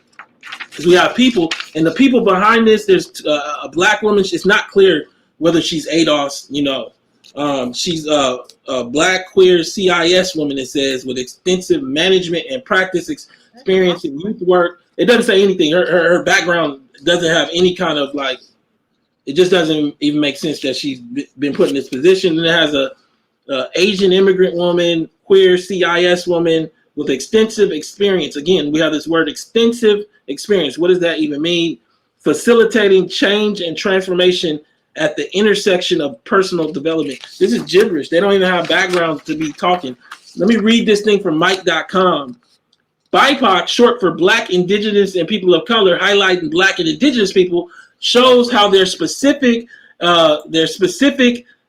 is we have people, and the people behind this, there's a black woman. It's not clear whether she's ADOS, she's a black queer CIS woman, it says, with extensive management and practice experience in youth work. It doesn't say anything. Her background doesn't have any kind of like, it just doesn't even make sense that she's been put in this position. And it has a Asian immigrant woman, queer CIS woman with extensive experience. Again, we have this word extensive experience. What does that even mean? Facilitating change and transformation at the intersection of personal development. This is gibberish. They don't even have backgrounds to be talking. Let me read this thing from Mike.com. BIPOC, short for Black, Indigenous, and People of Color, highlighting Black and Indigenous people, shows how their specific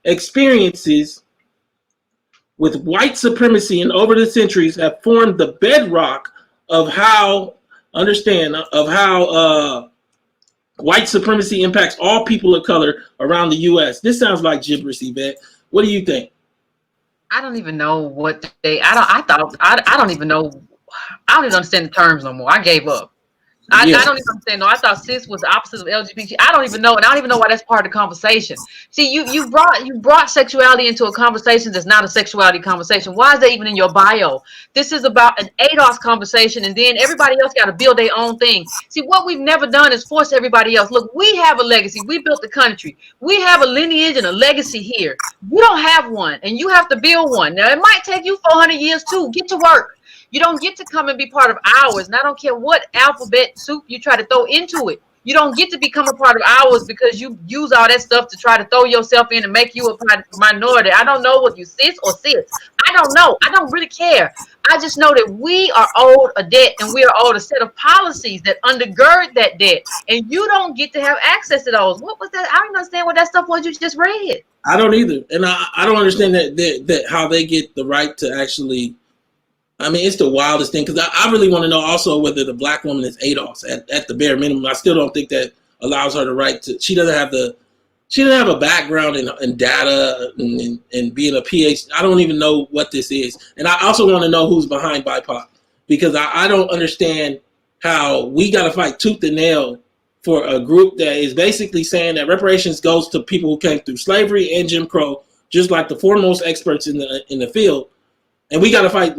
experiences with white supremacy and over the centuries have formed the bedrock of how White supremacy impacts all people of color around the U.S. This sounds like gibberish, Yvette. What do you think? I don't even know what they. I don't even know. I don't even understand the terms no more. I gave up. I Yeah, don't even understand. No, I thought cis was the opposite of LGBT. I don't even know, and I don't even know why that's part of the conversation. See, you brought sexuality into a conversation that's not a sexuality conversation. Why is that even in your bio? This is about an ADOS conversation, and then everybody else got to build their own thing. See, what we've never done is force everybody else. Look, we have a legacy. We built the country. We have a lineage and a legacy here. You don't have one, and you have to build one. Now, it might take you 400 years too. Get to work. You don't get to come and be part of ours. And I don't care what alphabet soup you try to throw into it. You don't get to become a part of ours because you use all that stuff to try to throw yourself in and make you a minority. I don't know what you cis or cis. I don't know. I don't really care. I just know that we are owed a debt, and we are owed a set of policies that undergird that debt. And you don't get to have access to those. What was that? I don't understand what that stuff was you just read. I don't either. And I don't understand that how they get the right to actually. I mean, it's the wildest thing, because I really want to know also whether the black woman is ADOS at the bare minimum. I still don't think that allows her the right to. She doesn't have a background in data and being a PhD. I don't even know what this is. And I also want to know who's behind BIPOC, because I don't understand how we got to fight tooth and nail for a group that is basically saying that reparations goes to people who came through slavery and Jim Crow, just like the foremost experts in the field. And we gotta fight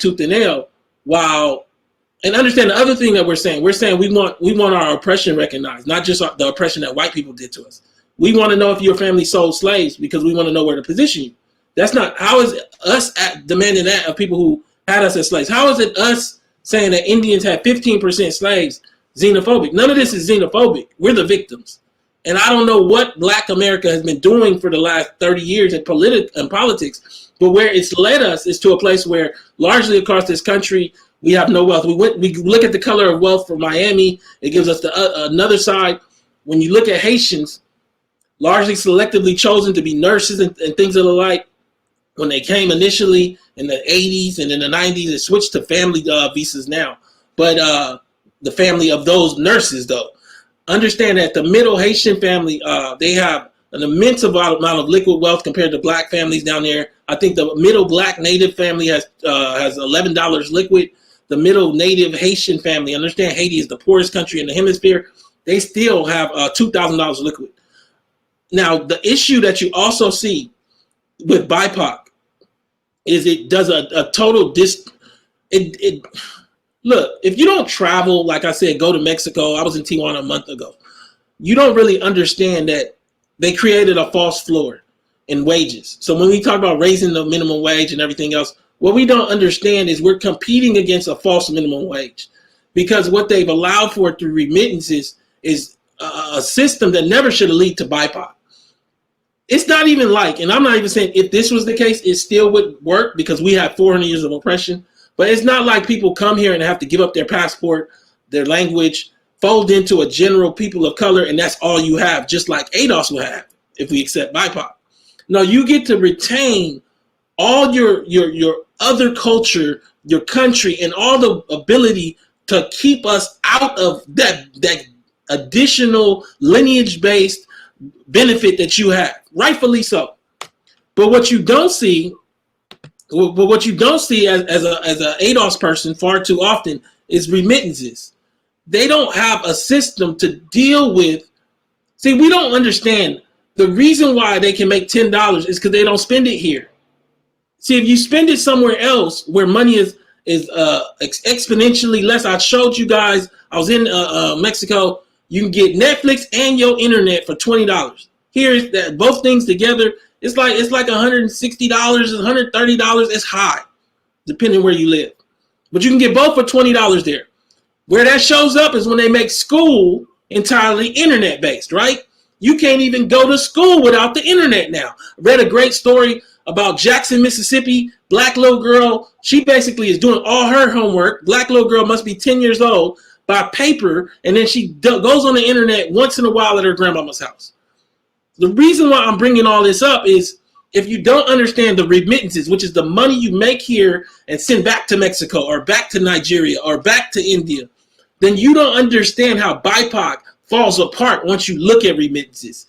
tooth and nail, and understand the other thing that we're saying we want our oppression recognized, not just the oppression that white people did to us. We want to know if your family sold slaves, because we want to know where to position you. That's not, how is us demanding that of people who had us as slaves? How is it us saying that Indians had 15% slaves xenophobic? None of this is xenophobic. We're the victims. And I don't know what Black America has been doing for the last 30 years in politics. But where it's led us is to a place where largely across this country, we have no wealth. We look at the color of wealth for Miami. It gives us another side. When you look at Haitians, largely selectively chosen to be nurses and things of the like, when they came initially in the 80s and in the 90s, it switched to family visas now. But the family of those nurses, though, understand that the middle Haitian family, they have an immense amount of liquid wealth compared to black families down there. I think the middle black native family has $11 liquid. The middle native Haitian family, understand Haiti is the poorest country in the hemisphere, they still have $2,000 liquid. Now, the issue that you also see with BIPOC is it does a total look, if you don't travel, like I said, go to Mexico. I was in Tijuana a month ago. You don't really understand that they created a false floor in wages. So when we talk about raising the minimum wage and everything else, what we don't understand is we're competing against a false minimum wage, because what they've allowed for through remittances is a system that never should have led to BIPOC. It's not even like, and I'm not even saying if this was the case, it still would work, because we have 400 years of oppression, but it's not like people come here and have to give up their passport, their language, fold into a general people of color, and that's all you have, just like ADOS will have if we accept BIPOC. No, you get to retain all your other culture, your country, and all the ability to keep us out of that additional lineage-based benefit that you have, rightfully so. But what you don't see, as a ADOS person far too often, is remittances. They don't have a system to deal with. See, we don't understand the reason why they can make $10 is because they don't spend it here. See, if you spend it somewhere else where money is exponentially less. I showed you guys, I was in Mexico. You can get Netflix and your internet for $20. Here's that, both things together, it's like $160, $130. It's high, depending where you live. But you can get both for $20 there. Where that shows up is when they make school entirely internet-based, right? You can't even go to school without the internet now. I read a great story about Jackson, Mississippi, black little girl. She basically is doing all her homework. Black little girl must be 10 years old, by paper, and then she goes on the internet once in a while at her grandmama's house. The reason why I'm bringing all this up is if you don't understand the remittances, which is the money you make here and send back to Mexico or back to Nigeria or back to India, then you don't understand how BIPOC falls apart once you look at remittances.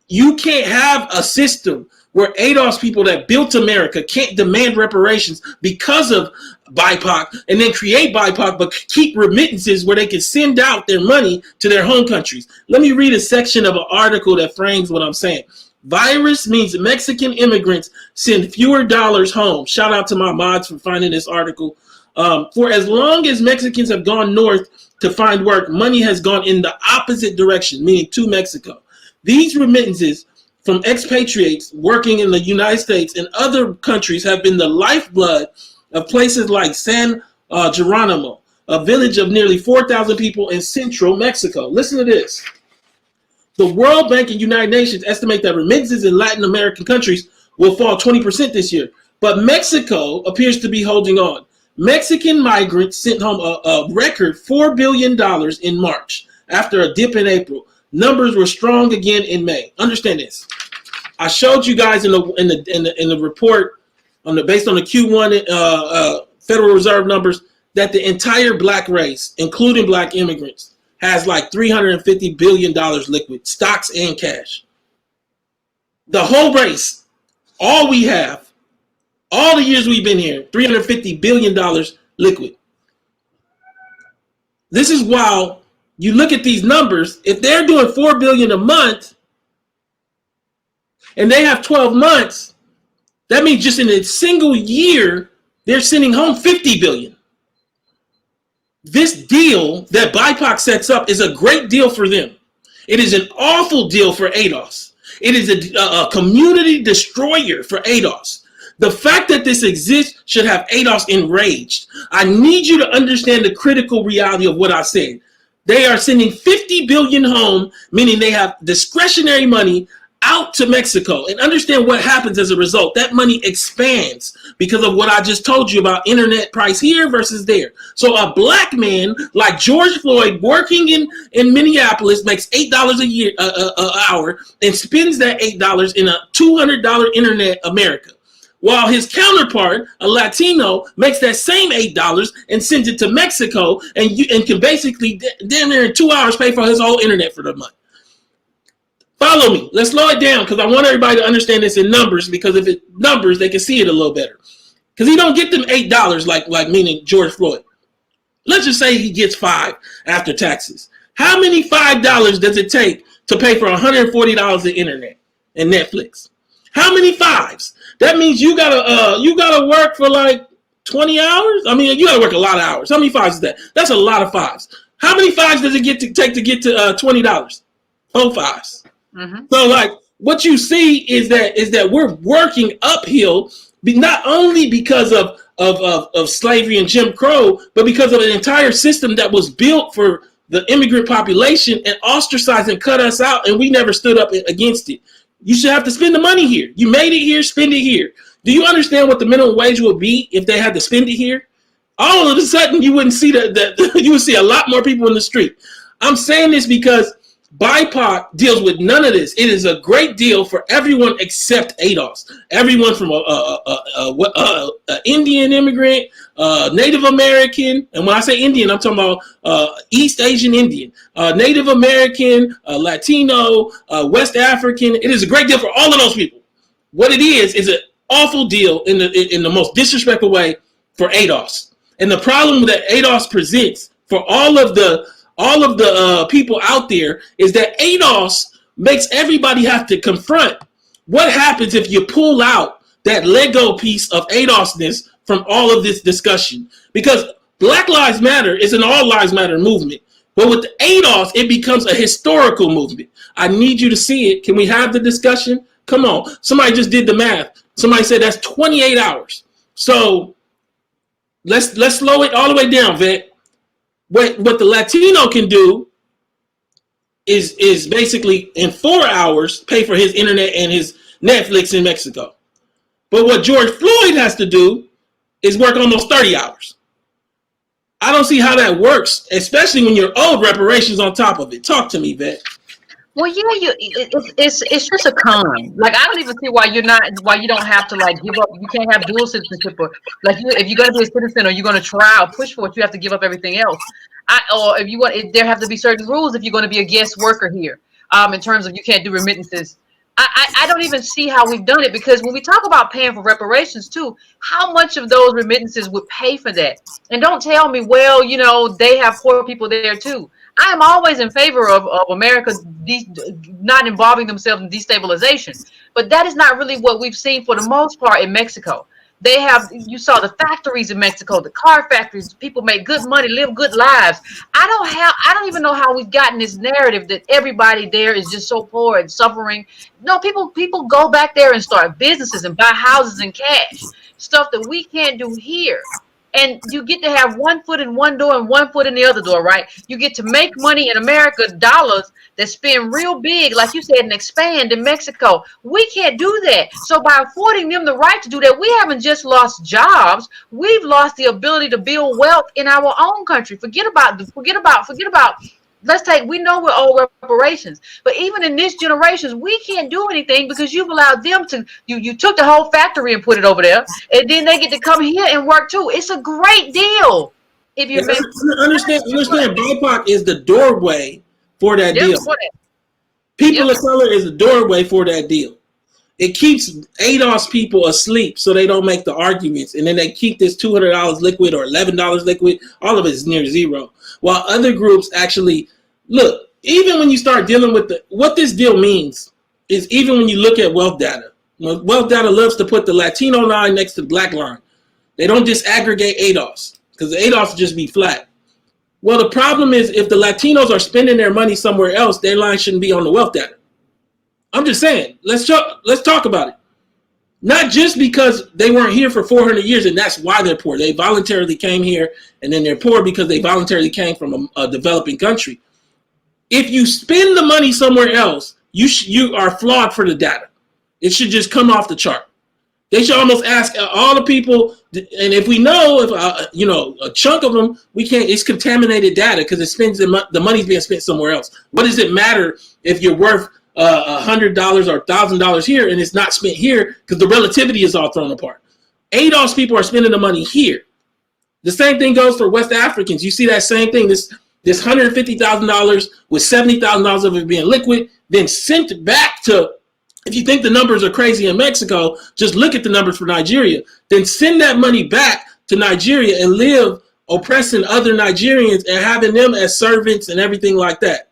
You can't have a system where ADOS people that built America can't demand reparations because of BIPOC and then create BIPOC, but keep remittances where they can send out their money to their home countries. Let me read a section of an article that frames what I'm saying. Virus means Mexican immigrants send fewer dollars home. Shout out to my mods for finding this article. For as long as Mexicans have gone north to find work, money has gone in the opposite direction, meaning to Mexico. These remittances from expatriates working in the United States and other countries have been the lifeblood of places like San Geronimo, a village of nearly 4,000 people in central Mexico. Listen to this. The World Bank and United Nations estimate that remittances in Latin American countries will fall 20% this year, but Mexico appears to be holding on. Mexican migrants sent home a record $4 billion in March after a dip in April. Numbers were strong again in May. Understand this. I showed you guys in the report based on the Q1 Federal Reserve numbers that the entire black race, including black immigrants, has like $350 billion liquid, stocks and cash. The whole race, all we have, all the years we've been here, $350 billion liquid. This is why you look at these numbers. If they're doing $4 billion a month and they have 12 months, that means just in a single year, they're sending home $50 billion. This deal that BIPOC sets up is a great deal for them. It is an awful deal for ADOS. It is a community destroyer for ADOS. The fact that this exists should have ADOS enraged. I need you to understand the critical reality of what I said. They are sending $50 billion home, meaning they have discretionary money out to Mexico, and understand what happens as a result. That money expands because of what I just told you about internet price here versus there. So a black man like George Floyd working in Minneapolis makes $8 a year an hour and spends that $8 in a $200 internet America. While his counterpart, a Latino, makes that same $8 and sends it to Mexico and can basically damn near in 2 hours pay for his whole internet for the month. Follow me. Let's slow it down because I want everybody to understand this in numbers, because if it's numbers, they can see it a little better. Because he don't get them $8 like meaning George Floyd. Let's just say he gets $5 after taxes. How many $5 does it take to pay for $140 in internet and Netflix? How many $5s? That means you gotta work for like 20 hours. I mean, you gotta work a lot of hours. How many $5s is that? That's a lot of $5s. How many $5s does it take to get to $20? 4 $5s. Mm-hmm. So like what you see is that we're working uphill, not only because of slavery and Jim Crow, but because of an entire system that was built for the immigrant population and ostracized and cut us out, and we never stood up against it. You should have to spend the money here. You made it here, spend it here. Do you understand what the minimum wage would be if they had to spend it here? All of a sudden, you wouldn't see you would see a lot more people in the street. I'm saying this because BIPOC deals with none of this. It is a great deal for everyone except ADOS. Everyone from a Indian immigrant, Native American, and when I say Indian, I'm talking about East Asian Indian, Native American, Latino, West African. It is a great deal for all of those people. What it is an awful deal in the most disrespectful way for ADOS. And the problem that ADOS presents for all of the people out there is that ADOS makes everybody have to confront what happens if you pull out that Lego piece of ADOSness from all of this discussion. Because Black Lives Matter is an all lives matter movement. But with ADOS, it becomes a historical movement. I need you to see it. Can we have the discussion? Come on. Somebody just did the math. Somebody said that's 28 hours. So let's slow it all the way down, Vet. What the Latino can do is basically in 4 hours pay for his internet and his Netflix in Mexico. But what George Floyd has to do is work almost 30 hours. I don't see how that works, especially when you're owed reparations on top of it. Talk to me, Vet. Well, yeah, it's just a con. Like, I don't even see why you don't have to like give up. You can't have dual citizenship, or like if you're gonna be a citizen or you're gonna try or push for it, you have to give up everything else. or if you want, there have to be certain rules if you're going to be a guest worker here. In terms of you can't do remittances. I don't even see how we've done it, because when we talk about paying for reparations too, how much of those remittances would pay for that? And don't tell me, well, they have poor people there too. I am always in favor of America not involving themselves in destabilization, but that is not really what we've seen for the most part in Mexico. You saw the factories in Mexico, the car factories, people make good money, live good lives. I don't even know how we've gotten this narrative that everybody there is just so poor and suffering. No, people go back there and start businesses and buy houses in cash, stuff that we can't do here. And you get to have one foot in one door and one foot in the other door, right? You get to make money in America, dollars that spend real big, like you said, and expand in Mexico. We can't do that. So by affording them the right to do that, we haven't just lost jobs. We've lost the ability to build wealth in our own country. Forget about. We know we're old reparations, but even in this generation, we can't do anything because you've allowed them to. You took the whole factory and put it over there, and then they get to come here and work too. It's a great deal. If you understand, BIPOC is the doorway for that deal. People of color is the doorway for that deal. It keeps ADOS people asleep so they don't make the arguments, and then they keep this $200 liquid or $11 liquid. All of it is near zero. While other groups actually look, even when you start dealing with what this deal means is, even when you look at wealth data, wealth data loves to put the Latino line next to the black line. They don't disaggregate ADOS because the ADOS will just be flat. Well, the problem is if the Latinos are spending their money somewhere else, their line shouldn't be on the wealth data. I'm just saying, let's talk about it. Not just because they weren't here for 400 years and that's why they're poor. They voluntarily came here, and then they're poor because they voluntarily came from a developing country. If you spend the money somewhere else, you are flawed for the data. It should just come off the chart. They should almost ask all the people, and if we know, a chunk of them, we can't. It's contaminated data because the money's being spent somewhere else. What does it matter if you're worth $100 or $1,000 here and it's not spent here because the relativity is all thrown apart? ADOS people are spending the money here. The same thing goes for West Africans. You see that same thing. This $150,000 with $70,000 of it being liquid, then sent back to. If you think the numbers are crazy in Mexico, just look at the numbers for Nigeria. Then send that money back to Nigeria and live oppressing other Nigerians and having them as servants and everything like that.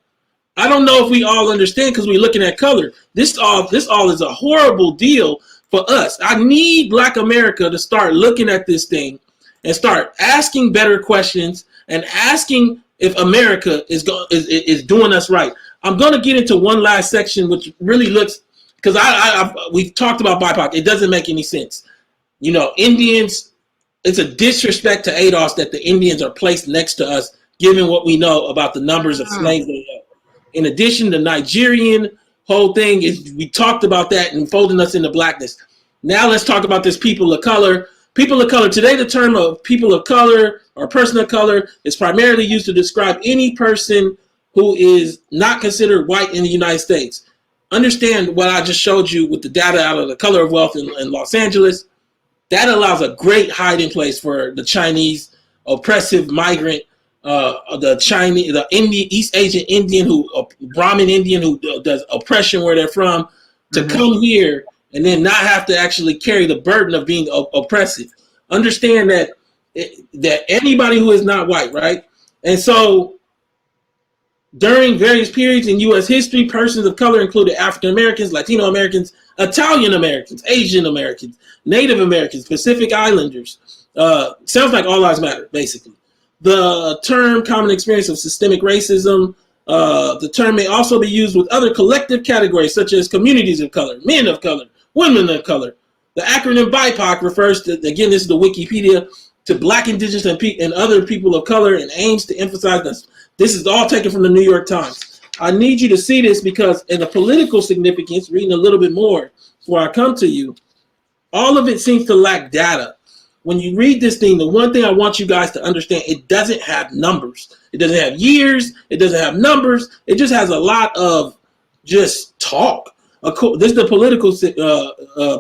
I don't know if we all understand because we're looking at color. This all is a horrible deal for us. I need Black America to start looking at this thing and start asking better questions and asking if America is doing us right. I'm going to get into one last section, which really looks, because we've talked about BIPOC. It doesn't make any sense. Indians, it's a disrespect to ADOS that the Indians are placed next to us, given what we know about the numbers of slaves they have. In addition, the Nigerian whole thing is, we talked about that and folding us into blackness. Now let's talk about this people of color. People of color, today the term of people of color or person of color is primarily used to describe any person who is not considered white in the United States. Understand what I just showed you with the data out of the color of wealth in Los Angeles. That allows a great hiding place for the Chinese oppressive migrant, the East Asian Indian, Brahmin Indian who does oppression where they're from, to come here and then not have to actually carry the burden of being oppressive. Understand that anybody who is not white, right? And so during various periods in U.S. history, persons of color included African Americans, Latino Americans, Italian Americans, Asian Americans, Native Americans, Pacific Islanders. Sounds like all lives matter, basically. The term common experience of systemic racism, the term may also be used with other collective categories such as communities of color, men of color, women of color. The acronym BIPOC refers to, again, this is the Wikipedia, to Black, Indigenous, and other people of color, and aims to emphasize this. This is all taken from the New York Times. I need you to see this because in the political significance, reading a little bit more before I come to you, all of it seems to lack data. When you read this thing, the one thing I want you guys to understand, it doesn't have numbers. It doesn't have years. It doesn't have numbers. It just has a lot of just talk. This is the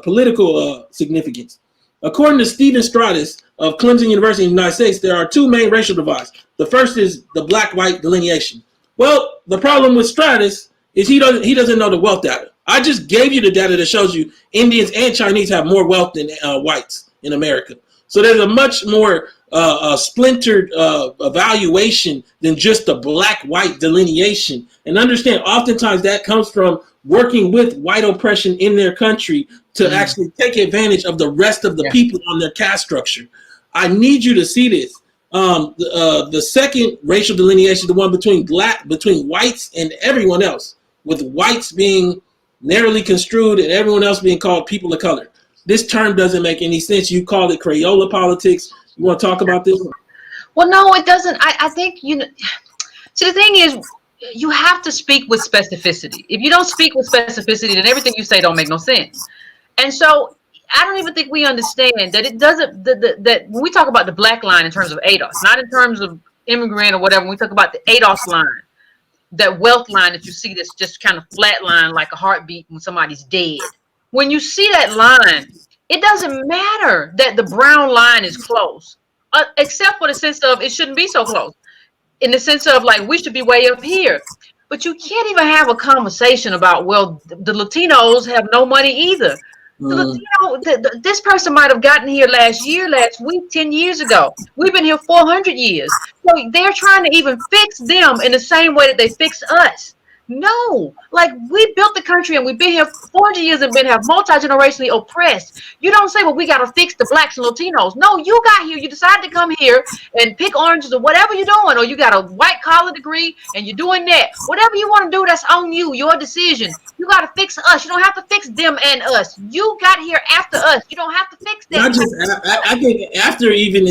political significance. According to Stephen Stratus of Clemson University in the United States, there are two main racial divides. The first is the black-white delineation. Well, the problem with Stratus is he doesn't know the wealth data. I just gave you the data that shows you Indians and Chinese have more wealth than whites in America. So there's a much more splintered evaluation than just the black-white delineation. And understand, oftentimes that comes from working with white oppression in their country to actually take advantage of the rest of the people on their caste structure. I need you to see this. The second racial delineation, the one between whites and everyone else, with whites being narrowly construed and everyone else being called people of color. This term doesn't make any sense. You call it Crayola politics. You want to talk about this? Well, no, it doesn't. I think, you know, see, the thing is, you have to speak with specificity. If you don't speak with specificity, then everything you say don't make no sense. And so I don't even think we understand that it doesn't, that when we talk about the black line in terms of ADOS, not in terms of immigrant or whatever, when we talk about the ADOS line, that wealth line that you see that's just kind of flat line like a heartbeat when somebody's dead. When you see that line, it doesn't matter that the brown line is close, except for the sense of it shouldn't be so close. In the sense of like, we should be way up here. But you can't even have a conversation about, well, the Latinos have no money either. This person might have gotten here last year, last week, 10 years ago. We've been here 400 years. So they're trying to even fix them in the same way that they fix us. No, like we built the country and we've been here 400 years and have multi-generationally oppressed. You don't say, well, we got to fix the blacks and Latinos. No, you got here. You decided to come here and pick oranges or whatever you're doing, or you got a white collar degree and you're doing that. Whatever you want to do, that's on you, your decision. You got to fix us. You don't have to fix them and us. You got here after us. You don't have to fix them. I think after even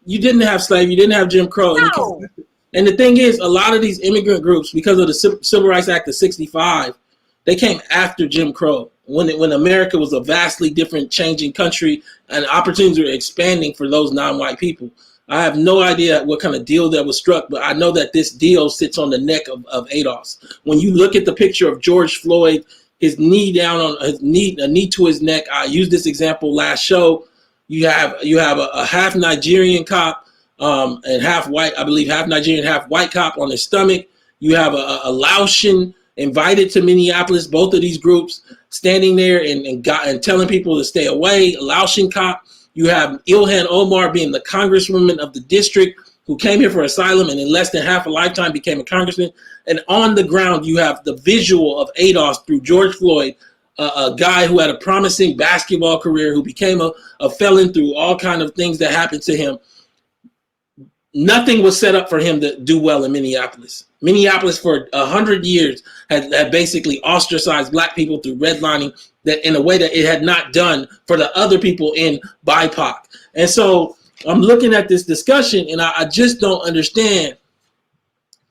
you didn't have slavery, you didn't have Jim Crow. No. And the thing is, a lot of these immigrant groups, because of the Civil Rights Act of 65, they came after Jim Crow, when America was a vastly different, changing country, and opportunities were expanding for those non-white people. I have no idea what kind of deal that was struck, but I know that this deal sits on the neck of ADOS. When you look at the picture of George Floyd, his knee down on his knee, a knee to his neck. I used this example last show. You have a half Nigerian cop. And half white, I believe half Nigerian, half white cop on their stomach. You have a Laotian invited to Minneapolis, both of these groups standing there and telling people to stay away, a Laotian cop. You have Ilhan Omar being the congresswoman of the district who came here for asylum and in less than half a lifetime became a congressman. And on the ground, you have the visual of ADOS through George Floyd, a guy who had a promising basketball career, who became a felon through all kind of things that happened to him. Nothing was set up for him to do well in Minneapolis. Minneapolis for 100 years had basically ostracized black people through redlining that in a way that it had not done for the other people in BIPOC. And so I'm looking at this discussion and I just don't understand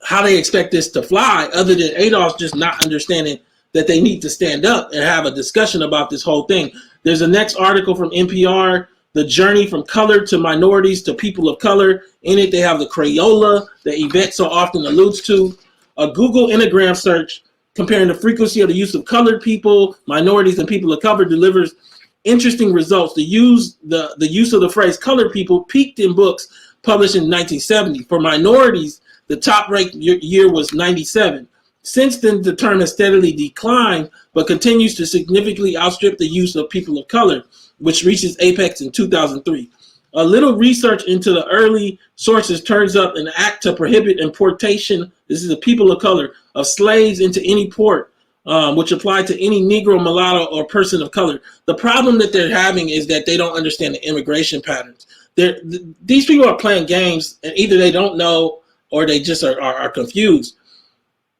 how they expect this to fly, other than ADOS just not understanding that they need to stand up and have a discussion about this whole thing. There's a next article from NPR, The Journey from Color to Minorities to People of Color. In it, they have the Crayola that Yvette so often alludes to. A Google Instagram search comparing the frequency of the use of colored people, minorities, and people of color delivers interesting results. The use of the phrase colored people peaked in books published in 1970. For minorities, the top ranked year was 97. Since then, the term has steadily declined, but continues to significantly outstrip the use of people of color, which reaches apex in 2003. A little research into the early sources turns up an act to prohibit importation, this is the people of color, of slaves into any port, which applied to any Negro, mulatto, or person of color. The problem that they're having is that they don't understand the immigration patterns. These people are playing games, and either they don't know or they just are confused.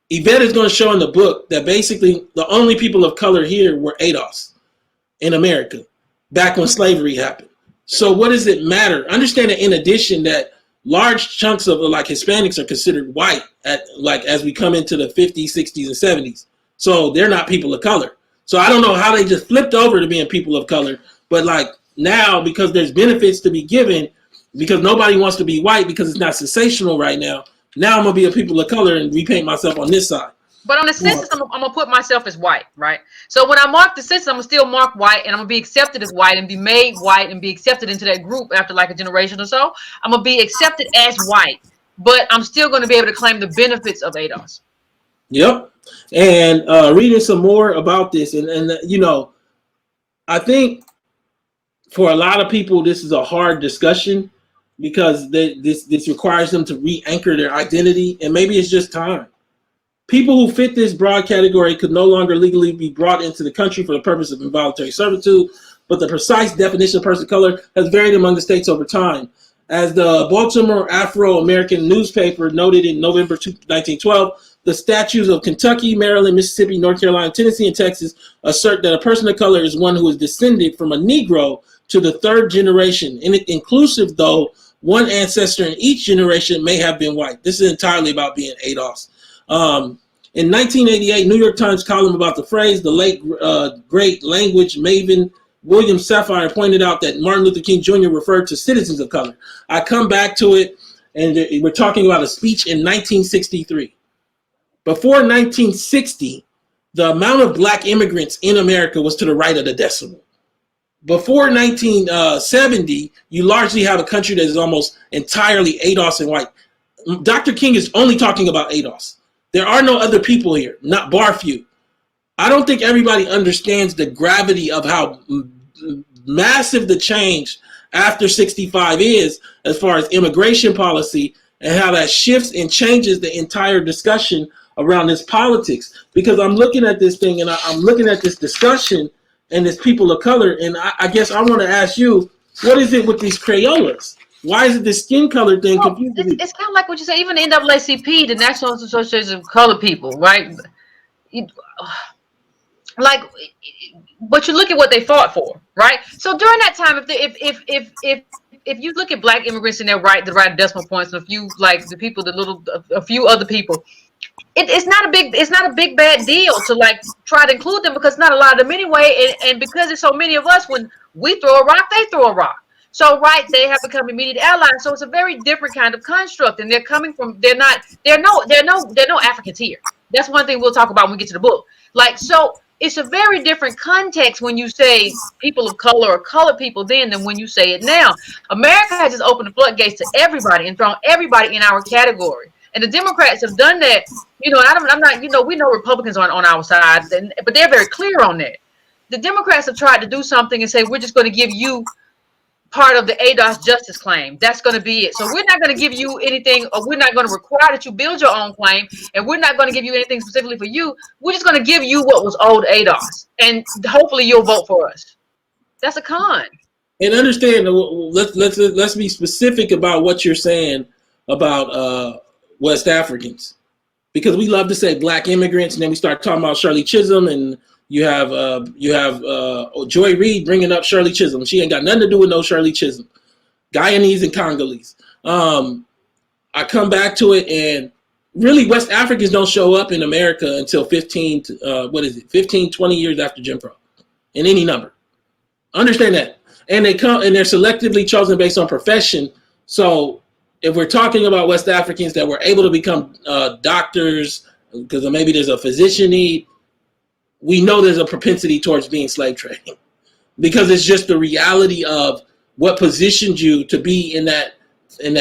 Yvette is going to show in the book that basically the only people of color here were ADOS in America back when slavery happened. So what does it matter? Understand that in addition that large chunks of like Hispanics are considered white as we come into the 50s, 60s, and 70s. So they're not people of color. So I don't know how they just flipped over to being people of color, but like now, because there's benefits to be given, because nobody wants to be white because it's not sensational right now. Now I'm gonna be a people of color and repaint myself on this side. But on the census, I'm gonna put myself as white, right? So when I mark the census, I'm gonna still mark white, and I'm gonna be accepted as white and be made white and be accepted into that group after like a generation or so. I'm gonna be accepted as white, but I'm still gonna be able to claim the benefits of ADOS. Yep. And reading some more about this, and you know, I think for a lot of people, this is a hard discussion because this requires them to re-anchor their identity, and maybe it's just time. People who fit this broad category could no longer legally be brought into the country for the purpose of involuntary servitude, but the precise definition of person of color has varied among the states over time. As the Baltimore Afro-American newspaper noted in November 1912, the statutes of Kentucky, Maryland, Mississippi, North Carolina, Tennessee, and Texas assert that a person of color is one who is descended from a Negro to the third generation, inclusive though one ancestor in each generation may have been white. This is entirely about being ADOS. In 1988, New York Times column about the phrase, the late great language maven William Safire pointed out that Martin Luther King Jr. referred to citizens of color. I come back to it, and we're talking about a speech in 1963. Before 1960, the amount of black immigrants in America was to the right of the decimal. Before 1970, you largely have a country that is almost entirely ADOS and white. Dr. King is only talking about ADOS. There are no other people here, not bar few. I don't think everybody understands the gravity of how massive the change after 65 is as far as immigration policy and how that shifts and changes the entire discussion around this politics. Because I'm looking at this thing and I'm looking at this discussion and this people of color, and I guess I want to ask you, what is it with these Crayolas? Why is it this skin color thing confusing? It's kind of like what you say, even the NAACP, the National Association of Colored People, right? But you look at what they fought for, right? So during that time, if you look at black immigrants and the right decimal points, and a few like the people, a few other people, it's not a big bad deal to like try to include them because not a lot of them anyway, and because there's so many of us, when we throw a rock, they throw a rock. So right, they have become immediate allies. So it's a very different kind of construct, and they're coming from. They're no Africans here. That's one thing we'll talk about when we get to the book. Like, so it's a very different context when you say people of color or colored people then than when you say it now. America has just opened the floodgates to everybody and thrown everybody in our category. And the Democrats have done that. You know, I'm not. You know, we know Republicans aren't on our side, but they're very clear on that. The Democrats have tried to do something and say we're just going to give you part of the ADOS justice claim. That's going to be it. So we're not going to give you anything, or we're not going to require that you build your own claim, and we're not going to give you anything specifically for you. We're just going to give you what was old ADOS, and hopefully you'll vote for us. That's a con. And understand, let's be specific about what you're saying about West Africans, because we love to say black immigrants, and then we start talking about Shirley Chisholm, and you have Joy Reid bringing up Shirley Chisholm. She ain't got nothing to do with no Shirley Chisholm. Guyanese and Congolese. I come back to it, and really West Africans don't show up in America until 15, 20 years after Jim Crow, in any number. Understand that. And they come, and they're selectively chosen based on profession. So if we're talking about West Africans that were able to become doctors, because maybe there's a physician need, we know there's a propensity towards being slave trading, because it's just the reality of what positioned you to be in that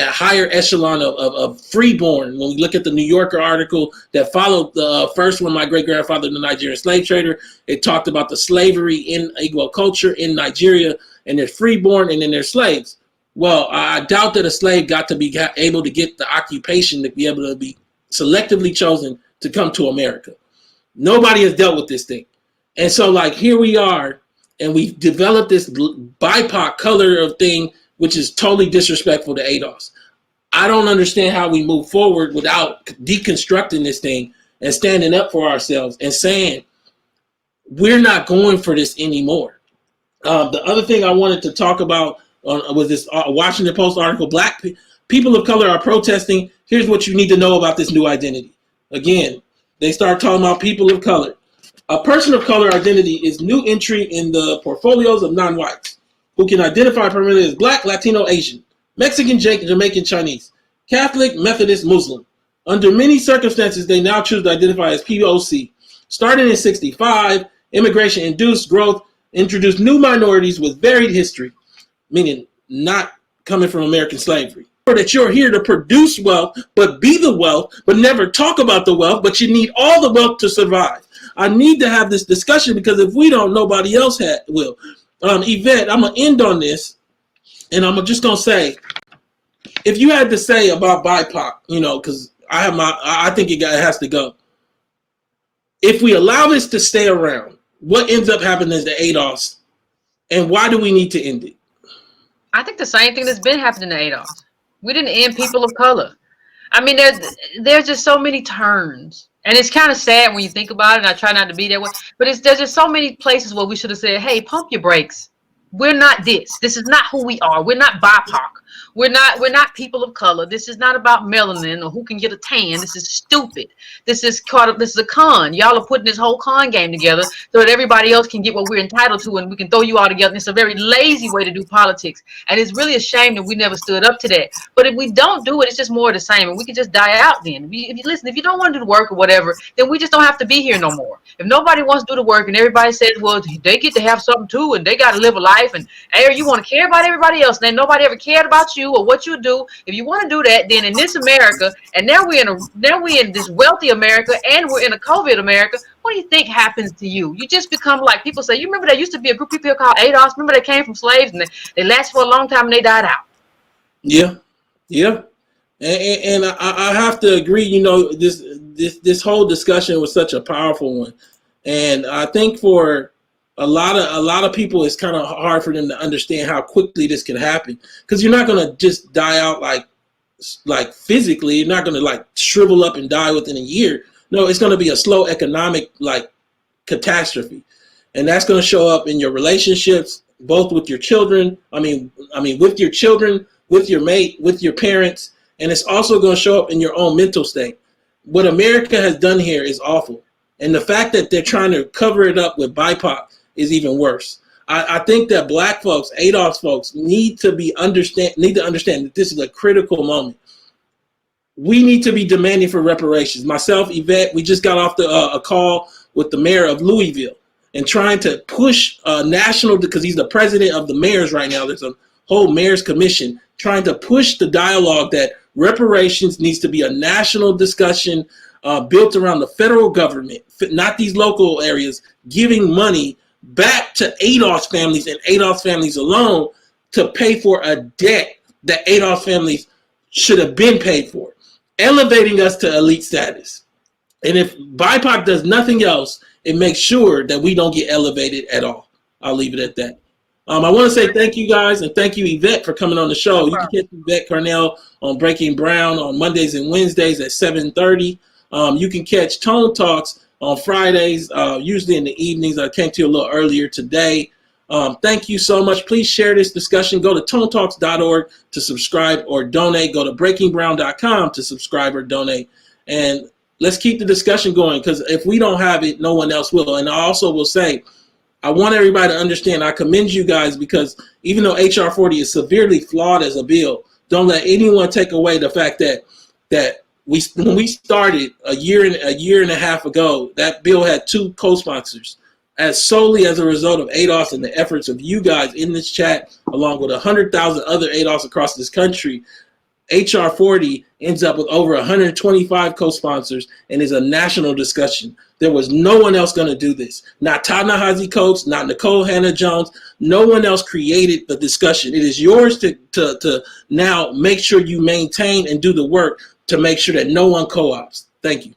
higher echelon of freeborn. When we look at the New Yorker article that followed the first one, my great-grandfather, the Nigerian slave trader, it talked about the slavery in Igbo culture in Nigeria, and they're freeborn and then they're slaves. Well, I doubt that a slave got to be able to get the occupation to be able to be selectively chosen to come to America. Nobody has dealt with this thing. And so like here we are, and we've developed this BIPOC color of thing, which is totally disrespectful to ADOS. I don't understand how we move forward without deconstructing this thing and standing up for ourselves and saying, we're not going for this anymore. The other thing I wanted to talk about was this Washington Post article, Black people of color are protesting. Here's what you need to know about this new identity. Again, they start talking about people of color. A person of color identity is new entry in the portfolios of non-whites who can identify primarily as Black, Latino, Asian, Mexican, Jamaican, Chinese, Catholic, Methodist, Muslim, Under many circumstances, they now choose to identify as POC. Starting in 65, immigration-induced growth introduced new minorities with varied history, meaning not coming from American slavery. That you're here to produce wealth, but be the wealth, but never talk about the wealth, but you need all the wealth to survive. I need to have this discussion because if we don't, nobody else will. Yvette, I'm going to end on this, and I'm just going to say, if you had to say about BIPOC, you know, because I think it has to go. If we allow this to stay around, what ends up happening is the ADOS, and why do we need to end it? I think the same thing that's been happening to ADOS. We didn't end people of color. I mean, there's just so many turns. And it's kind of sad when you think about it, and I try not to be that way. But there's just so many places where we should have said, hey, pump your brakes. We're not this. This is not who we are. We're not BIPOC. We're not people of color. This is not about melanin or who can get a tan. This is stupid. This is a con. Y'all are putting this whole con game together so that everybody else can get what we're entitled to, and we can throw you all together. And it's a very lazy way to do politics. And it's really a shame that we never stood up to that. But if we don't do it, it's just more of the same, and we can just die out then. If you don't want to do the work or whatever, then we just don't have to be here no more. If nobody wants to do the work and everybody says, well, they get to have something too, and they got to live a life, and hey, you want to care about everybody else, then nobody ever cared about you or what you do. If you want to do that, then in this America, and now we're in this wealthy America, and we're in a COVID America, what do you think happens to you? You just become like people say. You remember there used to be a group of people called ADOS. Remember they came from slaves and they lasted for a long time and they died out. Yeah, yeah, and I have to agree. You know, this whole discussion was such a powerful one, and I think for a lot of people, it's kind of hard for them to understand how quickly this can happen, because you're not going to just die out like physically. You're not going to like shrivel up and die within a year. No, it's going to be a slow economic like catastrophe, and that's going to show up in your relationships, both with your children. I mean, with your children, with your mate, with your parents, and it's also going to show up in your own mental state. What America has done here is awful, and the fact that they're trying to cover it up with BIPOC is even worse. I think that Black folks, ADOS folks, need to understand that this is a critical moment. We need to be demanding for reparations. Myself, Yvette, we just got off a call with the mayor of Louisville and trying to push national, because he's the president of the mayors right now. There's a whole mayor's commission trying to push the dialogue that reparations needs to be a national discussion built around the federal government, not these local areas, giving money back to ADOS families and ADOS families alone to pay for a debt that ADOS families should have been paid for, elevating us to elite status. And if BIPOC does nothing else, it makes sure that we don't get elevated at all. I'll leave it at that. I want to say thank you guys, and thank you, Yvette, for coming on the show. You can catch Yvette Carnell on Breaking Brown on Mondays and Wednesdays at 7:30. You can catch Tone Talks on Fridays, usually in the evenings. I came to you a little earlier today. Thank you so much. Please share this discussion. Go to tonetalks.org to subscribe or donate. Go to breakingbrown.com to subscribe or donate. And let's keep the discussion going, because if we don't have it, no one else will. And I also will say, I want everybody to understand, I commend you guys, because even though HR 40 is severely flawed as a bill, don't let anyone take away the fact that when we started a year and a half ago, that bill had 2 co-sponsors, solely as a result of ADOS and the efforts of you guys in this chat, along with 100,000 other ADOS across this country. HR 40 ends up with over 125 co-sponsors and is a national discussion. There was no one else going to do this. Not Ta-Nehisi Coates, not Nicole Hannah-Jones. No one else created the discussion. It is yours to now make sure you maintain and do the work to make sure that no one co-ops. Thank you.